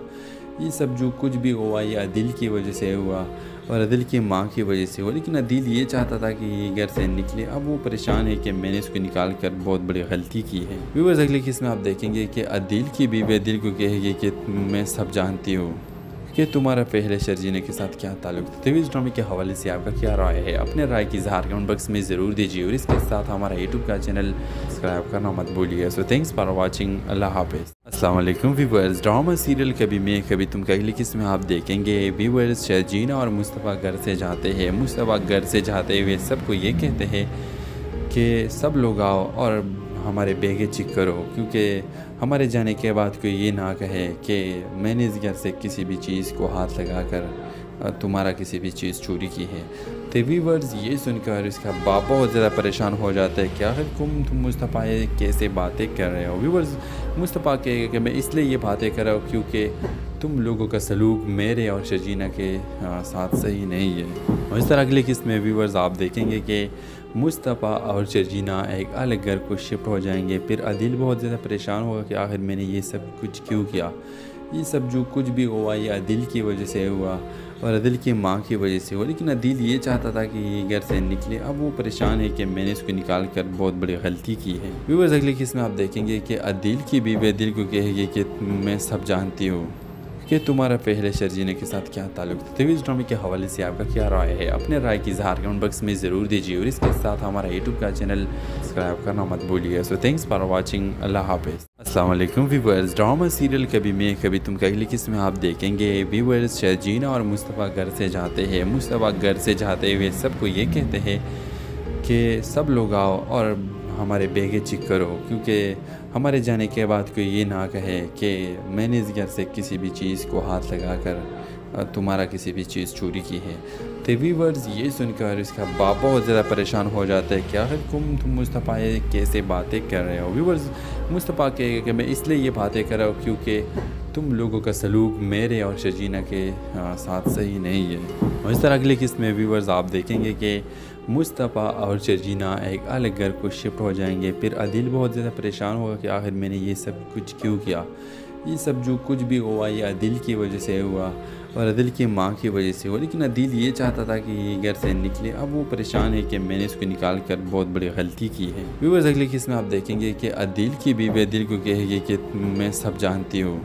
ये सब जो कुछ भी हुआ ये अदिल की वजह से हुआ और अदिल की माँ की वजह से हुआ। लेकिन अदिल ये चाहता था कि ये घर से निकले। अब वो परेशान है कि मैंने इसको निकाल कर बहुत बड़ी गलती की है। व्यूअर्स अगले किस्त में आप देखेंगे कि अदिल की बीवी अदिल को कहेगी कि मैं सब जानती हूँ कि तुम्हारा पहले शर्जीना के साथ क्या ताल्लुक था। तो इस ड्रामे के हवाले से आपका क्या राय है? अपने राय की इज़हार कमेंट बॉक्स में ज़रूर दीजिए और इसके साथ हमारा यूट्यूब का चैनल सब्सक्राइब करना मत भूलिए। So thanks for watching. अल्लाह हाफिज़। अस्सलाम वालेकुम व्यूअर्स। ड्रामा सीरियल कभी मैं कभी तुम अगली किस्त में आप देखेंगे व्यूअर्स शर्जीना और मुस्तफ़ा घर से जाते हैं। मुस्तफ़ा घर से जाते हुए सबको ये कहते हैं कि सब लोग आओ और हमारे बेगे चेक करो, क्योंकि हमारे जाने के बाद कोई ये ना कहे कि मैंने इस घर से किसी भी चीज़ को हाथ लगाकर तुम्हारा किसी भी चीज़ चोरी की है। तो व्यूअर्स ये सुनकर इसका बाप बहुत ज़्यादा परेशान हो जाता है। क्या है तुम मुस्तफ़ा ये कैसे बातें कर रहे हो? व्यूअर्स मुस्तफ़ा कहेगा कि मैं इसलिए ये बातें कर रहा हूँ क्योंकि तुम लोगों का सलूक मेरे और शजीना के साथ सही नहीं है। और इस तरह अगले किस्त में व्यूअर्स आप देखेंगे कि मुस्तफ़ा और शजीना एक अलग घर को शिफ्ट हो जाएंगे। फिर अदिल बहुत ज़्यादा परेशान होगा कि आखिर मैंने ये सब कुछ क्यों किया। ये सब जो कुछ भी हुआ ये अदिल की वजह से हुआ और अदिल की माँ की वजह से हुआ। लेकिन अदिल ये चाहता था कि ये घर से निकले। अब वो परेशान है कि मैंने इसको निकाल कर बहुत बड़ी गलती की है। व्यूअर्स अगले किस्त में आप देखेंगे कि अदिल की बीवी अदिल को कहेगी कि मैं सब जानती हूँ कि तुम्हारा पहले शर्जीना के साथ क्या ताल्लुक था। तो इस ड्रामे के हवाले से आपका क्या राय है? अपने राय की इज़हार कमेंट बॉक्स में ज़रूर दीजिए और इसके साथ हमारा यूट्यूब का चैनल सब्सक्राइब करना मत भूलिए। So thanks for watching. अल्लाह हाफिज़। अस्सलाम वालेकुम व्यूअर्स। ड्रामा सीरियल कभी मैं कभी तुम अगली किस्त में आप देखेंगे व्यूअर्स शर्जीना और मुस्तफ़ा घर से जाते हैं। मुस्तफ़ा घर से जाते हुए सबको ये कहते हैं कि सब लोग आओ और हमारे बेगे चेक करो, क्योंकि हमारे जाने के बाद कोई ये ना कहे कि मैंने इस घर से किसी भी चीज़ को हाथ लगाकर तुम्हारा किसी भी चीज़ चोरी की है। तो व्यूअर्स ये सुनकर इसका बाप बहुत ज़्यादा परेशान हो जाता है। क्या है तुम मुस्तफ़ा ये कैसे बातें कर रहे हो? व्यूअर्स मुस्तफ़ा कहेगा कि मैं इसलिए ये बातें कर रहा हूँ क्योंकि तुम लोगों का सलूक मेरे और शजीना के साथ सही नहीं है। और इस तरह अगले किस्त में व्यूवर्स आप देखेंगे कि मुस्तफ़ा और शजीना एक अलग घर को शिफ्ट हो जाएंगे। फिर अदिल बहुत ज़्यादा परेशान होगा कि आखिर मैंने ये सब कुछ क्यों किया। ये सब जो कुछ भी हुआ ये अदिल की वजह से हुआ और अदिल की माँ की वजह से हुआ। लेकिन अदिल ये चाहता था कि ये घर से निकले। अब वो परेशान है कि मैंने इसको निकाल कर बहुत बड़ी गलती की है। व्यूअर्स अगले किस्त में आप देखेंगे कि अदिल की बीवी अदिल को कहेगी कि मैं सब जानती हूँ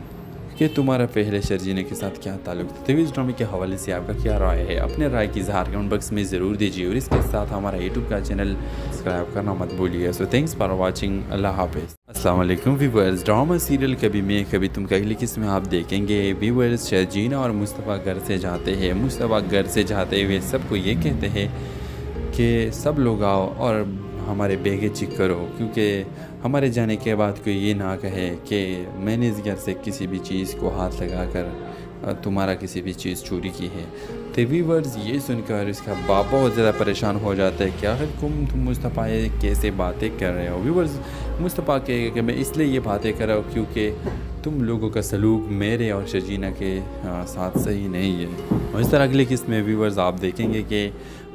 कि तुम्हारा पहले शर्जीना के साथ क्या ताल्लुक था। तो इस ड्रामे के हवाले से आपका क्या राय है, अपने राय की इज़हार कमेंट बॉक्स में ज़रूर दीजिए और इसके साथ हमारा यूट्यूब का चैनल सब्सक्राइब करना मत भूलिए। सो थैंक्स फॉर वाचिंग, अल्लाह हाफिज़। अस्सलाम वालेकुम व्यूअर्स, ड्रामा सीरियल कभी मैं कभी तुम का अगली किस्त में आप देखेंगे व्यूअर्स शर्जीना और मुस्तफ़ा घर से जाते हैं। मुस्तफ़ा घर से जाते हुए सबको ये कहते हैं कि सब लोग आओ और हमारे बेगे चेक करो, क्योंकि हमारे जाने के बाद कोई ये ना कहे कि मैंने इस घर से किसी भी चीज़ को हाथ लगाकर तुम्हारा किसी भी चीज़ चोरी की है। तो व्यूअर्स ये सुनकर इसका बाप बहुत ज़्यादा परेशान हो जाता है। क्या है तुम मुस्तफ़ा ये कैसे बातें कर रहे हो। व्यूअर्स मुस्तफ़ा कहेगा कि मैं इसलिए ये बातें कर रहा हूँ क्योंकि तुम लोगों का सलूक मेरे और शजीना के साथ सही नहीं है। और इस तरह अगले किस्त में व्यूअर्स आप देखेंगे कि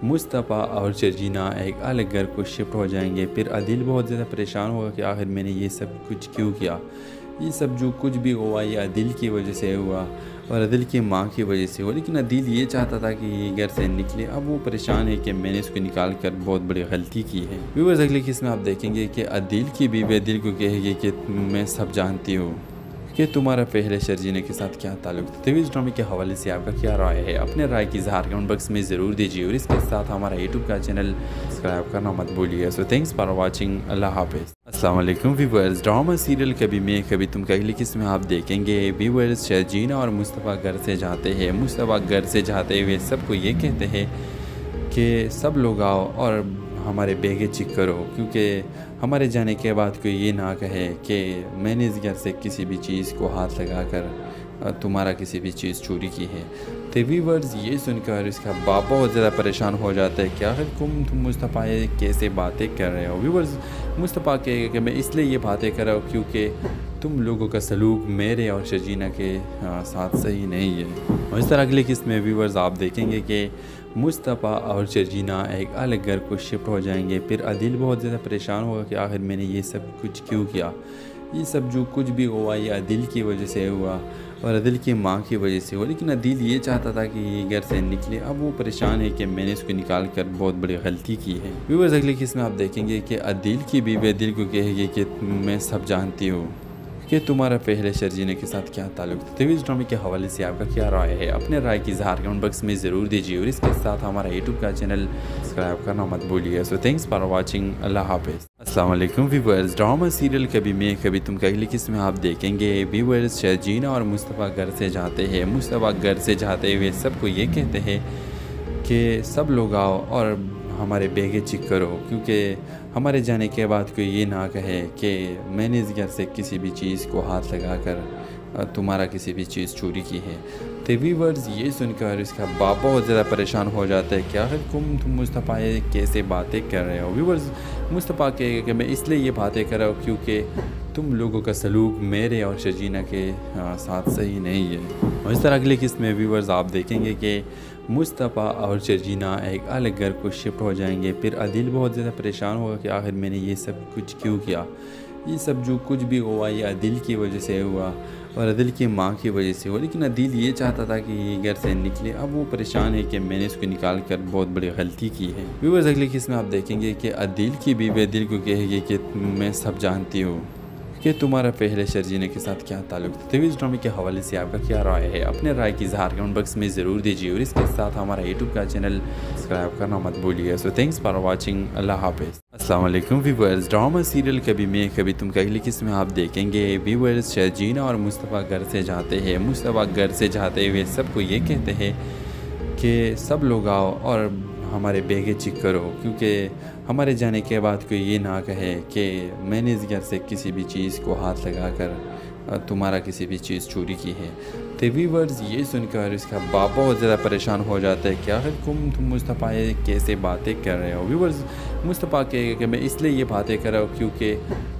मुस्तफ़ा और शजीना एक अलग घर को शिफ्ट हो जाएंगे। फिर अदिल बहुत ज़्यादा परेशान होगा कि आखिर मैंने ये सब कुछ क्यों किया। ये सब जो कुछ भी हुआ ये अदिल की वजह से हुआ और अदिल की माँ की वजह से हुआ। लेकिन अदिल ये चाहता था कि ये घर से निकले। अब वो परेशान है कि मैंने इसको निकाल कर बहुत बड़ी गलती की है। व्यूअर्स अगले किस्त में आप देखेंगे कि अदिल की बीवी अदिल को कहेगी कि मैं सब जानती हूँ कि तुम्हारा पहले शर्जीना के साथ क्या ताल्लुक था। तो इस ड्रामे के हवाले से आपका क्या राय है, अपने राय की इज़हार कमेंट बॉक्स में ज़रूर दीजिए और इसके साथ हमारा यूट्यूब का चैनल सब्सक्राइब करना मत भूलिए। सो थैंक्स फॉर वाचिंग, अल्लाह हाफिज़। अस्सलाम वालेकुम व्यूअर्स, ड्रामा सीरियल कभी मैं कभी तुम का अगली किस्त में आप देखेंगे व्यूअर्स शर्जीना और मुस्तफ़ा घर से जाते हैं। मुस्तफ़ा घर से जाते हुए सबको ये कहते हैं कि सब लोग आओ और हमारे बेगे चेक करो, क्योंकि हमारे जाने के बाद कोई ये ना कहे कि मैंने इस घर से किसी भी चीज़ को हाथ लगाकर तुम्हारा किसी भी चीज़ चोरी की है। तो व्यूअर्स ये सुनकर इसका बाप बहुत ज़्यादा परेशान हो जाता है। क्या है तुम मुस्तफ़ा ये कैसे बातें कर रहे हो। व्यूअर्स मुस्तफ़ा कहेगा कि मैं इसलिए ये बातें कर रहा हूँ क्योंकि तुम लोगों का सलूक मेरे और शजीना के साथ सही नहीं है। और इस तरह अगले किस्त में व्यूअर्स आप देखेंगे कि मुस्तफ़ा और शजीना एक अलग घर को शिफ्ट हो जाएंगे। फिर अदिल बहुत ज़्यादा परेशान होगा कि आखिर मैंने ये सब कुछ क्यों किया। ये सब जो कुछ भी हुआ ये अदिल की वजह से हुआ और अदिल की माँ की वजह से हुआ। लेकिन अदिल ये चाहता था कि ये घर से निकले। अब वो परेशान है कि मैंने इसको निकाल कर बहुत बड़ी गलती की है। व्यूअर्स अगले किस्त में आप देखेंगे कि अदिल की बीवी अदिल को कहेगी कि मैं सब जानती हूँ कि तुम्हारा पहले शर्जीना के साथ क्या ताल्लुक था। तो इस ड्रामे के हवाले से आपका क्या राय है, अपने राय की इज़हार कमेंट बॉक्स में ज़रूर दीजिए और इसके साथ हमारा यूट्यूब का चैनल सब्सक्राइब करना मत भूलिए। सो थैंक्स फॉर वाचिंग, अल्लाह हाफिज़। अस्सलाम वालेकुम व्यूअर्स, ड्रामा सीरियल कभी मैं कभी तुम का अगली किस्त में आप देखेंगे व्यूअर्स शर्जीना और मुस्तफ़ा घर से जाते हैं। मुस्तफ़ा घर से जाते हुए सबको ये कहते हैं कि सब लोग आओ और हमारे बेगे चेक करो, क्योंकि हमारे जाने के बाद कोई ये ना कहे कि मैंने इस घर से किसी भी चीज़ को हाथ लगाकर तुम्हारा किसी भी चीज़ चोरी की है। तो व्यूअर्स ये सुनकर इसका बाप बहुत ज़्यादा परेशान हो जाता है। क्या है तुम मुस्तफ़ा ये कैसे बातें कर रहे हो। व्यूअर्स मुस्तफ़ा कहेगा कि मैं इसलिए ये बातें कर रहा हूँ क्योंकि तुम लोगों का सलूक मेरे और शजीना के साथ सही नहीं है। और इस तरह अगले किस्त में व्यूअर्स आप देखेंगे कि मुस्तफ़ा और शजीना एक अलग घर को शिफ्ट हो जाएंगे। फिर अदिल बहुत ज़्यादा परेशान होगा कि आखिर मैंने ये सब कुछ क्यों किया। ये सब जो कुछ भी हुआ ये अदिल की वजह से हुआ और अदिल की माँ की वजह से हुआ। लेकिन अदिल ये चाहता था कि ये घर से निकले। अब वो परेशान है कि मैंने इसको निकाल कर बहुत बड़ी गलती की है। व्यूअर्स अगले किस्त में आप देखेंगे कि अदिल की बीवी अदिल को कहेगी कि मैं सब जानती हूँ कि तुम्हारा पहले शर्जीना के साथ क्या ताल्लुक था। तो इस ड्रामे के हवाले से आपका क्या राय है, अपने राय की इज़हार कमेंट बॉक्स में ज़रूर दीजिए और इसके साथ हमारा यूट्यूब का चैनल सब्सक्राइब करना मत भूलिए। सो थैंक्स फॉर वाचिंग, अल्लाह हाफिज़। अस्सलाम वालेकुम व्यूअर्स, ड्रामा सीरियल कभी मैं कभी तुम का अगली किस्त में आप देखेंगे व्यूअर्स शर्जीना और मुस्तफ़ा घर से जाते हैं। मुस्तफ़ा घर से जाते हुए सबको ये कहते हैं कि सब लोग आओ और हमारे बेगे चेक करो, क्योंकि हमारे जाने के बाद कोई ये ना कहे कि मैंने इस घर से किसी भी चीज़ को हाथ लगाकर तुम्हारा किसी भी चीज़ चोरी की है। तो व्यूअर्स ये सुनकर इसका बाप बहुत ज़्यादा परेशान हो जाता है। क्या है तुम मुस्तफ़ा ये कैसे बातें कर रहे हो। व्यूअर्स मुस्तफ़ा कहेगा कि मैं इसलिए ये बातें कर रहा हूँ क्योंकि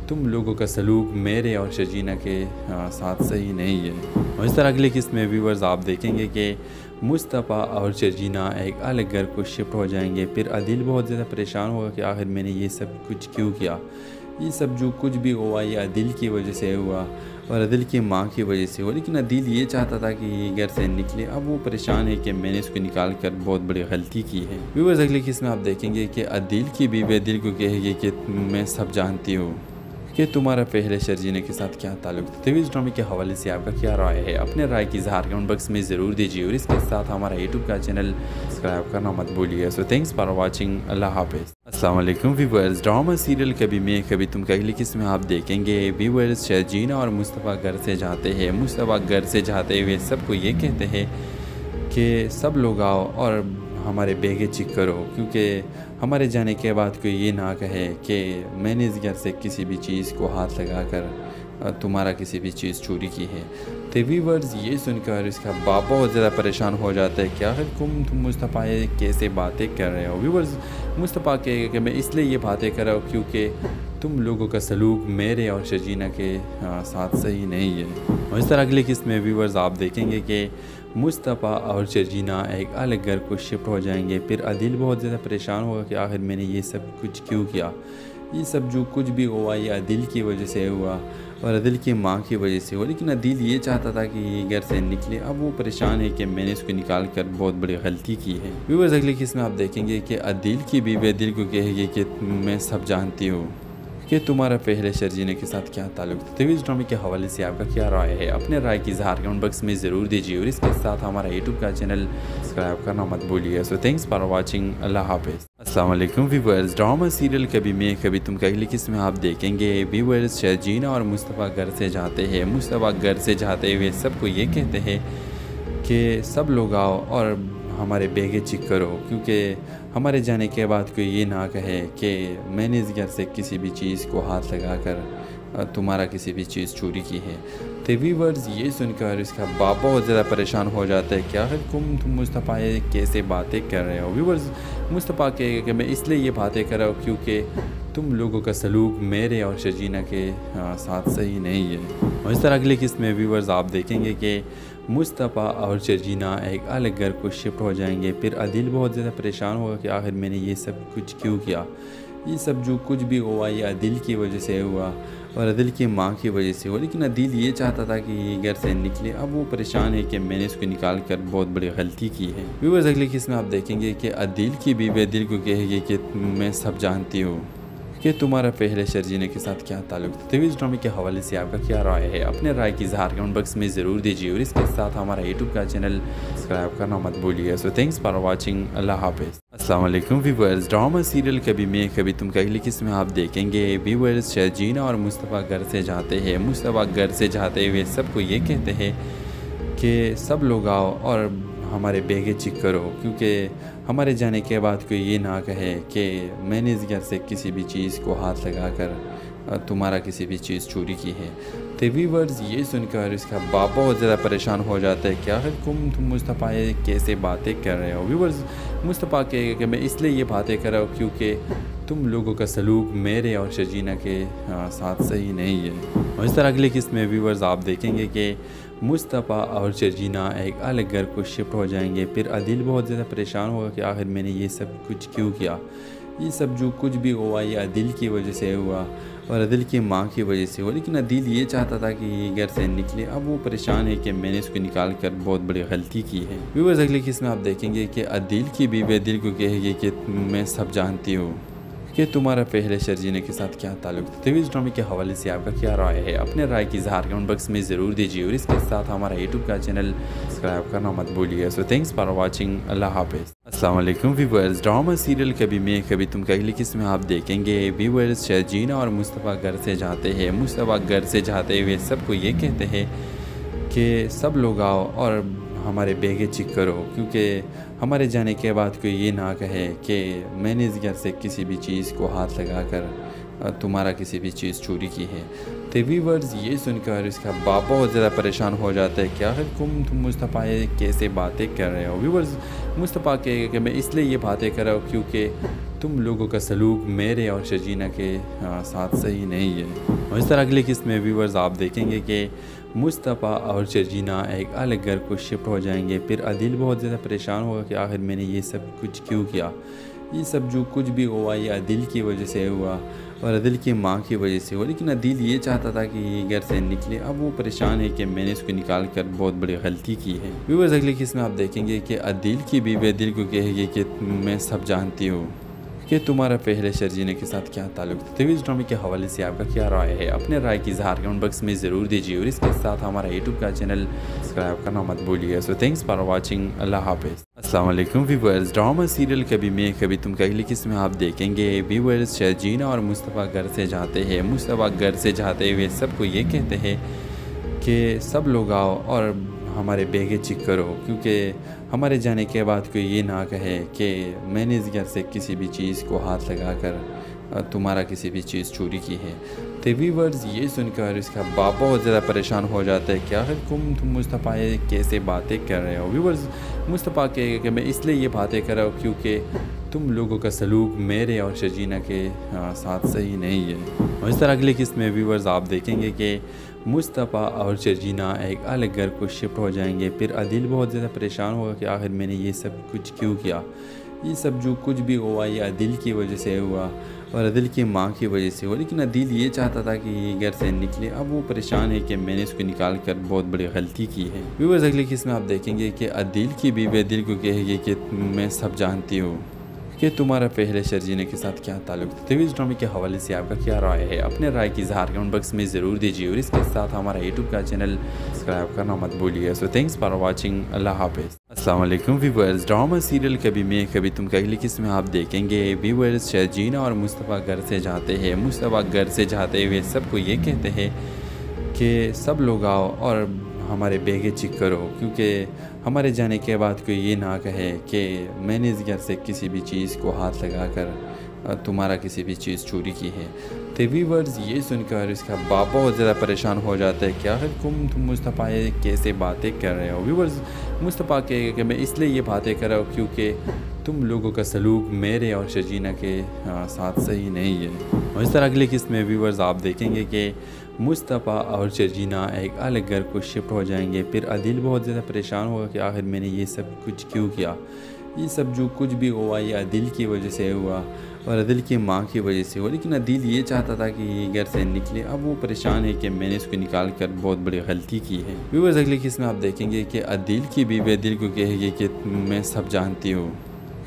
तुम लोगों का सलूक मेरे और शर्जीना के साथ सही नहीं है। और इस तरह अगले किस्त में व्यूवर्स आप देखेंगे कि मुस्तफ़ा और शर्जीना एक अलग घर को शिफ्ट हो जाएंगे। फिर अदिल बहुत ज़्यादा परेशान होगा कि आखिर मैंने ये सब कुछ क्यों किया। ये सब जो कुछ भी हुआ ये अदिल की वजह से हुआ और अदिल की माँ की वजह से हुआ। लेकिन अदिल ये चाहता था कि ये घर से निकले। अब वो परेशान है कि मैंने इसको निकाल कर बहुत बड़ी गलती की है। व्यूअर्स अगले किस्त में आप देखेंगे कि अदिल की बीवी अदिल को कहेगी कि मैं सब जानती हूँ कि तुम्हारा पहले शर्जीना के साथ क्या ताल्लुक था। इस ड्रामे के हवाले से आपका क्या राय है? अपने राय की इज़हार कमेंट बॉक्स में ज़रूर दीजिए और इसके साथ हमारा यूट्यूब का चैनल सब्सक्राइब करना मत भूलिए। So thanks for watching. अल्लाह हाफिज़। अस्सलाम वालेकुम व्यूअर्स। ड्रामा सीरियल कभी मैं कभी तुम का अगली किस्त में आप देखेंगे व्यूअर्स शर्जीना और मुस्तफ़ा घर से जाते हैं। मुस्तफ़ा घर से जाते हुए सबको ये कहते हैं कि सब लोग आओ और हमारे बेगे चेक करो, क्योंकि हमारे जाने के बाद कोई ये ना कहे कि मैंने इस घर से किसी भी चीज़ को हाथ लगाकर तुम्हारा किसी भी चीज़ चोरी की है। तो व्यूअर्स ये सुनकर इसका बाप बहुत ज़्यादा परेशान हो जाता है। क्या है तुम मुस्तफ़ा ये कैसे बातें कर रहे हो? व्यूअर्स मुस्तफ़ा के कि मैं इसलिए ये बातें कर रहा हूँ क्योंकि तुम लोगों का सलूक मेरे और शर्जीना के साथ सही नहीं है। और इस तरह अगले किस्त में व्यूअर्स आप देखेंगे कि मुस्तफ़ा और शर्जीना एक अलग घर को शिफ्ट हो जाएंगे। फिर अदिल बहुत ज़्यादा परेशान होगा कि आखिर मैंने ये सब कुछ क्यों किया। ये सब जो कुछ भी हुआ ये अदिल की वजह से हुआ और अदिल की माँ की वजह से हुआ। लेकिन अदिल ये चाहता था कि ये घर से निकले। अब वो परेशान है कि मैंने इसको निकाल कर बहुत बड़ी गलती की है। व्यूअर्स अगले किस्त में आप देखेंगे कि अदिल की बीवी अदिल को कहेगी कि मैं सब जानती हूँ कि तुम्हारा पहले शर्जीना के साथ क्या ताल्लुक था। इस ड्रामे के हवाले से आपका क्या राय है? अपने राय की इज़हार कमेंट बॉक्स में ज़रूर दीजिए और इसके साथ हमारा यूट्यूब का चैनल सब्सक्राइब करना मत भूलिए। So thanks for watching. अल्लाह हाफिज़। अस्सलाम वालेकुम व्यूअर्स। ड्रामा सीरियल कभी मैं कभी तुम का अगली किस्त में आप देखेंगे व्यूअर्स शर्जीना और मुस्तफ़ा घर से जाते हैं। मुस्तफ़ा घर से जाते हुए सबको ये कहते हैं कि सब लोग आओ और हमारे बेगे चेक करो, क्योंकि हमारे जाने के बाद कोई ये ना कहे कि मैंने इस घर से किसी भी चीज़ को हाथ लगाकर तुम्हारा किसी भी चीज़ चोरी की है। तो व्यूअर्स ये सुनकर इसका बाप बहुत ज़्यादा परेशान हो जाता है। क्या है तुम मुस्तफ़ा ये कैसे बातें कर रहे हो? व्यूअर्स मुस्तफ़ा के कि मैं इसलिए ये बातें कर रहा हूँ क्योंकि तुम लोगों का सलूक मेरे और शर्जीना के साथ सही नहीं है। और इस तरह अगले किस्त में व्यूअर्स आप देखेंगे कि मुस्तफ़ा और शर्जीना एक अलग घर को शिफ्ट हो जाएंगे। फिर अदिल बहुत ज़्यादा परेशान होगा कि आखिर मैंने ये सब कुछ क्यों किया। ये सब जो कुछ भी हुआ ये अदिल की वजह से हुआ और अदिल की माँ की वजह से हुआ। लेकिन अदिल ये चाहता था कि ये घर से निकले। अब वो परेशान है कि मैंने इसको निकाल कर बहुत बड़ी गलती की है। व्यूअर्स अगले किस्त में आप देखेंगे कि अदिल की बीवी अदिल को कहेगी कि मैं सब जानती हूँ कि तुम्हारा पहले शर्जीना के साथ क्या ताल्लुक था। इस ड्रामे के हवाले से आपका क्या राय है? अपने राय की इज़हार कमेंट बॉक्स में ज़रूर दीजिए और इसके साथ हमारा यूट्यूब का चैनल सब्सक्राइब करना मत भूलिए। So thanks for watching. अल्लाह हाफिज़। अस्सलाम वालेकुम व्यूअर्स। ड्रामा सीरियल कभी मैं कभी तुम का अगली किस्त में आप देखेंगे व्यूअर्स शर्जीना और मुस्तफ़ा घर से जाते हैं। मुस्तफ़ा घर से जाते हुए सबको ये कहते हैं कि सब लोग आओ और हमारे बेगे चेक करो, क्योंकि हमारे जाने के बाद कोई ये ना कहे कि मैंने इस घर से किसी भी चीज़ को हाथ लगाकर तुम्हारा किसी भी चीज़ चोरी की है। तो व्यूअर्स ये सुनकर इसका बाप बहुत ज़्यादा परेशान हो जाता है। क्या है तुम मुस्तफ़ा ये कैसे बातें कर रहे हो? व्यूअर्स मुस्तफ़ा के कि मैं इसलिए ये बातें कर रहा हूँ क्योंकि तुम लोगों का सलूक मेरे और शर्जीना के साथ सही नहीं है। और इस तरह अगले किस्त में व्यूअर्स आप देखेंगे कि मुस्तफ़ा और शर्जीना एक अलग घर को शिफ्ट हो जाएंगे। फिर अदिल बहुत ज़्यादा परेशान होगा कि आखिर मैंने ये सब कुछ क्यों किया। ये सब जो कुछ भी हुआ ये अदिल की वजह से हुआ और अदिल की माँ की वजह से हुआ। लेकिन अदिल ये चाहता था कि ये घर से निकले। अब वो परेशान है कि मैंने इसको निकाल कर बहुत बड़ी गलती की है। व्यूअर्स अगले किस्त में आप देखेंगे कि अदिल की बीवी अदिल को कहेगी कि मैं सब जानती हूँ कि तुम्हारा पहले शर्जीना के साथ क्या ताल्लुक था। इस ड्रामे के हवाले से आपका क्या राय है? अपने राय की इज़हार कमेंट बॉक्स में ज़रूर दीजिए और इसके साथ हमारा यूट्यूब का चैनल सब्सक्राइब करना मत भूलिए। So thanks for watching. अल्लाह हाफिज़। अस्सलाम वालेकुम व्यूअर्स। ड्रामा सीरियल कभी मैं कभी तुम का अगली किस्त में आप देखेंगे व्यूअर्स शर्जीना और मुस्तफ़ा घर से जाते हैं। मुस्तफ़ा घर से जाते हुए सबको ये कहते हैं कि सब लोग आओ और हमारे बेगे चेक करो, क्योंकि हमारे जाने के बाद कोई ये ना कहे कि मैंने इस घर से किसी भी चीज़ को हाथ लगाकर तुम्हारा किसी भी चीज़ चोरी की है। तो व्यूअर्स ये सुनकर इसका बाप बहुत ज़्यादा परेशान हो जाता है। क्या है तुम मुस्तफ़ा ये कैसे बातें कर रहे हो? व्यूअर्स मुस्तफ़ा के कि मैं इसलिए ये बातें कर रहा हूँ क्योंकि तुम लोगों का सलूक मेरे और शर्जीना के साथ सही नहीं है। और इस तरह अगले किस्त में व्यूवर्स आप देखेंगे कि मुस्तफ़ा और शर्जीना एक अलग घर को शिफ्ट हो जाएंगे। फिर अदिल बहुत ज़्यादा परेशान होगा कि आखिर मैंने ये सब कुछ क्यों किया। ये सब जो कुछ भी हुआ ये अदिल की वजह से हुआ और अदिल की माँ की वजह से हुआ। लेकिन अदिल ये चाहता था कि ये घर से निकले। अब वो परेशान है कि मैंने इसको निकाल कर बहुत बड़ी गलती की है। व्यूअर्स अगले किस्त में आप देखेंगे कि अदिल की बीवी अदिल को कहेगी कि मैं सब जानती हूँ कि तुम्हारा पहले शर्जीना के साथ क्या ताल्लुक था। टीवी ड्रामे के हवाले से आपका क्या राय है, अपने राय की इज़हार कमेंट बॉक्स में ज़रूर दीजिए और इसके साथ हमारा यूट्यूब का चैनल सब्सक्राइब करना मत भूलिए। So thanks for watching. अल्लाह हाफिज़। अस्सलाम वालेकुम व्यूअर्स। ड्रामा सीरियल कभी मैं कभी तुम का अगली किस्त में आप देखेंगे व्यूअर्स शर्जीना और मुस्तफ़ा घर से जाते हैं। मुस्तफ़ा घर से जाते हुए सबको ये कहते हैं कि सब लोग आओ और हमारे बेगे चेक करो, क्योंकि हमारे जाने के बाद कोई ये ना कहे कि मैंने इस घर से किसी भी चीज़ को हाथ लगाकर तुम्हारा किसी भी चीज़ चोरी की है। तो व्यूअर्स ये सुनकर इसका बाप बहुत ज़्यादा परेशान हो जाता है। क्या है तुम मुस्तफ़ा कैसे बातें कर रहे हो। व्यूअर्स मुस्तफ़ा के कि मैं इसलिए ये बातें कर रहा हूँ क्योंकि तुम लोगों का सलूक मेरे और शर्जीना के साथ सही नहीं है। और इस तरह अगले किस्त में व्यूअर्स आप देखेंगे कि मुस्तफ़ा और शर्जीना एक अलग घर को शिफ्ट हो जाएंगे। फिर अदिल बहुत ज़्यादा परेशान होगा कि आखिर मैंने ये सब कुछ क्यों किया। ये सब जो कुछ भी हुआ ये अदिल की वजह से हुआ और अदिल की माँ की वजह से हुआ। लेकिन अदिल ये चाहता था कि ये घर से निकले। अब वो परेशान है कि मैंने इसको निकाल कर बहुत बड़ी गलती की है। व्यूअर्स अगले किस्त में आप देखेंगे कि अदिल की बीवी अदिल को कहेगी कि मैं सब जानती हूँ कि तुम्हारा पहले शर्जीना के साथ क्या ताल्लुक था। टीवी ड्रामे के हवाले से आपका क्या राय है, अपने राय की इज़हार कमेंट बॉक्स में ज़रूर दीजिए और इसके साथ हमारा यूट्यूब का चैनल सब्सक्राइब करना मत भूलिए। So thanks for watching. अल्लाह हाफिज़। अस्सलाम वालेकुम व्यूअर्स। ड्रामा सीरियल कभी मैं कभी तुम का अगली किस्त में आप देखेंगे व्यूअर्स शर्जीना और मुस्तफ़ा घर से जाते हैं। मुस्तफ़ा घर से जाते हुए सबको ये कहते हैं कि सब लोग आओ और हमारे बेगे चेक करो, क्योंकि हमारे जाने के बाद कोई ये ना कहे कि मैंने इस घर से किसी भी चीज़ को हाथ लगाकर तुम्हारा किसी भी चीज़ चोरी की है। तो व्यूअर्स ये सुनकर इसका बाप बहुत ज़्यादा परेशान हो जाता है। क्या है तुम मुस्तफ़ा कैसे बातें कर रहे हो। व्यूअर्स मुस्तफ़ा के कि मैं इसलिए ये बातें कर रहा हूँ क्योंकि तुम लोगों का सलूक मेरे और शर्जीना के साथ सही नहीं है। और इस तरह अगले किस्त में व्यूअर्स आप देखेंगे कि मुस्तफ़ा और शर्जीना एक अलग घर को शिफ्ट हो जाएंगे। फिर अदिल बहुत ज़्यादा परेशान होगा कि आखिर मैंने ये सब कुछ क्यों किया। ये सब जो कुछ भी हुआ ये अदिल की वजह से हुआ और अदिल की माँ की वजह से हुआ। लेकिन अदिल ये चाहता था कि ये घर से निकले। अब वो परेशान है कि मैंने इसको निकाल कर बहुत बड़ी गलती की है। व्यूअर्स अगले किस्त में आप देखेंगे कि अदिल की बीवी अदिल को कहेगी कि मैं सब जानती हूँ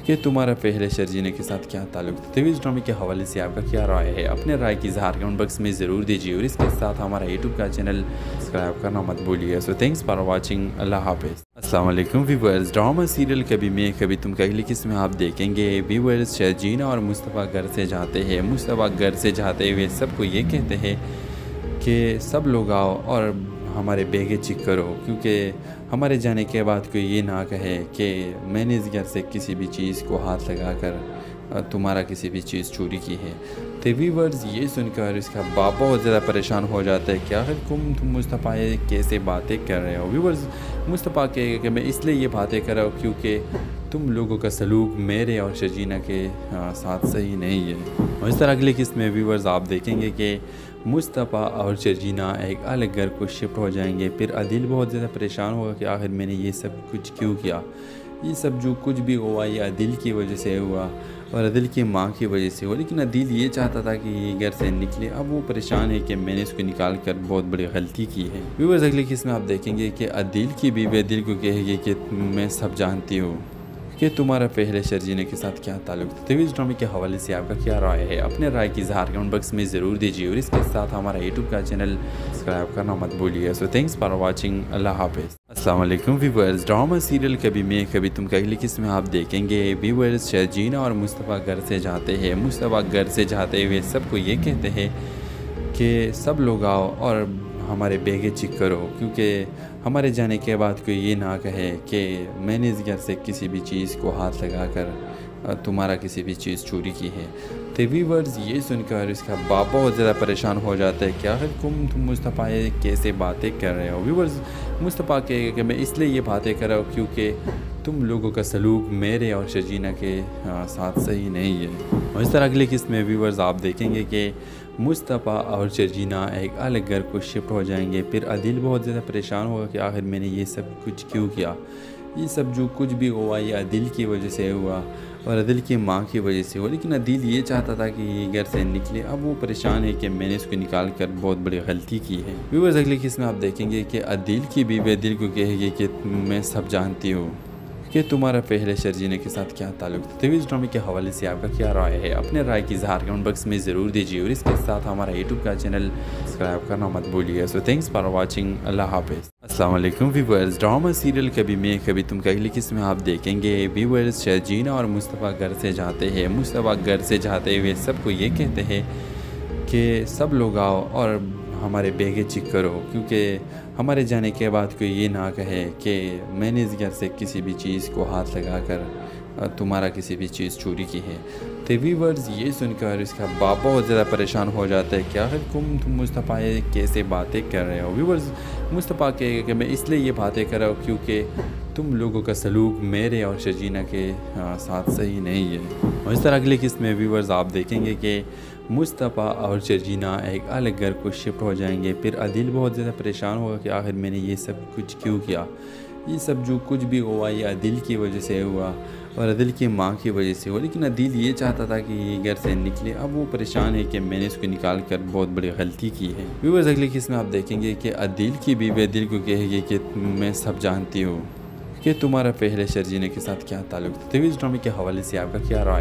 कि तुम्हारा पहले शर्जीना के साथ क्या ताल्लुक था। टीवी ड्रामे के हवाले से आपका क्या राय है, अपने राय की इज़हार कमेंट बॉक्स में ज़रूर दीजिए और इसके साथ हमारा यूट्यूब का चैनल सब्सक्राइब करना मत भूलिए। So thanks for watching. अल्लाह हाफिज़। अस्सलाम वालेकुम व्यूअर्स। ड्रामा सीरियल कभी मैं कभी तुम का अगली किस्त में आप देखेंगे व्यूअर्स शर्जीना और मुस्तफ़ा घर से जाते हैं। मुस्तफ़ा घर से जाते हुए सबको ये कहते हैं कि सब लोग आओ और हमारे बेगे चेक करो, क्योंकि हमारे जाने के बाद कोई ये ना कहे कि मैंने इस घर से किसी भी चीज़ को हाथ लगाकर तुम्हारा किसी भी चीज़ चोरी की है। तो व्यूअर्स ये सुनकर इसका बाप बहुत ज़्यादा परेशान हो जाता है। क्या है तुम मुस्तफ़ा कैसे बातें कर रहे हो। व्यूअर्स मुस्तफ़ा के कि मैं इसलिए ये बातें कर रहा हूँ क्योंकि तुम लोगों का सलूक मेरे और शर्जीना के साथ सही नहीं है। और इस तरह अगले किस्त में व्यूअर्स आप देखेंगे कि मुस्तफ़ा और शर्जीना एक अलग घर को शिफ्ट हो जाएंगे। फिर अदिल बहुत ज़्यादा परेशान होगा कि आखिर मैंने ये सब कुछ क्यों किया। ये सब जो कुछ भी हुआ ये अदिल की वजह से हुआ और अदिल की माँ की वजह से हुआ। लेकिन अदिल ये चाहता था कि ये घर से निकले। अब वो परेशान है कि मैंने इसको निकाल कर बहुत बड़ी गलती की है। व्यूअर्स अगले किस्त में आप देखेंगे कि अदिल की बीवी अदिल को कहेगी कि मैं सब जानती हूँ कि तुम्हारा पहले शर्जीना के साथ क्या ताल्लुक था। टीवी ड्रामे के हवाले से आपका क्या राय है, अपने राय की इज़हार कमेंट बॉक्स में ज़रूर दीजिए और इसके साथ हमारा यूट्यूब का चैनल सब्सक्राइब करना मत भूलिए। So thanks for watching. अल्लाह हाफिज़। अस्सलाम वालेकुम व्यूअर्स। ड्रामा सीरियल कभी मैं कभी तुम का अगली किस्त में आप देखेंगे व्यूअर्स शर्जीना और मुस्तफ़ा घर से जाते हैं। मुस्तफ़ा घर से जाते हुए सबको ये कहते हैं कि सब लोग आओ और हमारे बेगे चेक करो, क्योंकि हमारे जाने के बाद कोई ये ना कहे कि मैंने इस घर से किसी भी चीज़ को हाथ लगाकर तुम्हारा किसी भी चीज़ चोरी की है। तो व्यूअर्स ये सुनकर इसका बाप बहुत ज़्यादा परेशान हो जाता है। क्या है तुम मुस्तफ़ा कैसे बातें कर रहे हो। व्यूअर्स मुस्तफ़ा के कि मैं इसलिए ये बातें कर रहा हूँ क्योंकि तुम लोगों का सलूक मेरे और शर्जीना के साथ सही नहीं है। और इस तरह अगले किस्त में व्यूवर्स आप देखेंगे कि मुस्तफ़ा और शर्जीना एक अलग घर को शिफ्ट हो जाएंगे। फिर अदिल बहुत ज़्यादा परेशान होगा कि आखिर मैंने ये सब कुछ क्यों किया, ये सब जो कुछ भी हुआ ये अदिल की वजह से हुआ और अदिल की माँ की वजह से हुआ। लेकिन अदिल ये चाहता था कि ये घर से निकले, अब वो परेशान है कि मैंने इसको निकाल कर बहुत बड़ी गलती की है। व्यूअर्स अगले किस्त में आप देखेंगे कि अदिल की बीवी अदिल को कहेगी कि मैं सब जानती हूँ कि तुम्हारा पहले शर्जीना के साथ क्या ताल्लुक था। तो इस ड्रामे के हवाले से आपका क्या राय है, अपने राय की इज़हार कमेंट बॉक्स में ज़रूर दीजिए और इसके साथ हमारा यूट्यूब का चैनल सब्सक्राइब करना मत भूलिए। सो थैंक्स फॉर वाचिंग, अल्लाह हाफिज़। अस्सलाम वालेकुम व्यूअर्स, ड्रामा सीरियल कभी मैं कभी तुम का अगली किस्त में आप देखेंगे व्यूअर्स शर्जीना और मुस्तफ़ा घर से जाते हैं। मुस्तफ़ा घर से जाते हुए सबको ये कहते हैं कि सब लोग आओ और हमारे बेगे चेक करो, क्योंकि हमारे जाने के बाद कोई ये ना कहे कि मैंने इस घर से किसी भी चीज़ को हाथ लगाकर तुम्हारा किसी भी चीज़ चोरी की है। तो व्यूअर्स ये सुनकर इसका बाप बहुत ज़्यादा परेशान हो जाता है, क्या तुम मुस्तफ़ा कैसे बातें कर रहे हो। व्यूअर्स मुस्तफ़ा कहेगा कि मैं इसलिए ये बातें कर रहा हूँ क्योंकि तुम लोगों का सलूक मेरे और शर्जीना के साथ सही नहीं है। और इस तरह अगले किस्त में व्यूअर्स आप देखेंगे कि मुस्तफ़ा और शर्जीना एक अलग घर को शिफ्ट हो जाएंगे। फिर अदिल बहुत ज़्यादा परेशान होगा कि आखिर मैंने ये सब कुछ क्यों किया, ये सब जो कुछ भी हुआ ये अदिल की वजह से हुआ और अदिल की माँ की वजह से हुआ। लेकिन अदिल ये चाहता था कि ये घर से निकले, अब वो परेशान है कि मैंने इसको निकाल कर बहुत बड़ी गलती की है। व्यूअर्स अगले किस्त में आप देखेंगे कि अदिल की बीवी अदिल को कहेगी कि मैं सब जानती हूँ कि तुम्हारा पहले शर्जीना के साथ क्या ताल्लुक था। तो इस ड्रामे के हवाले से आपका क्या राय।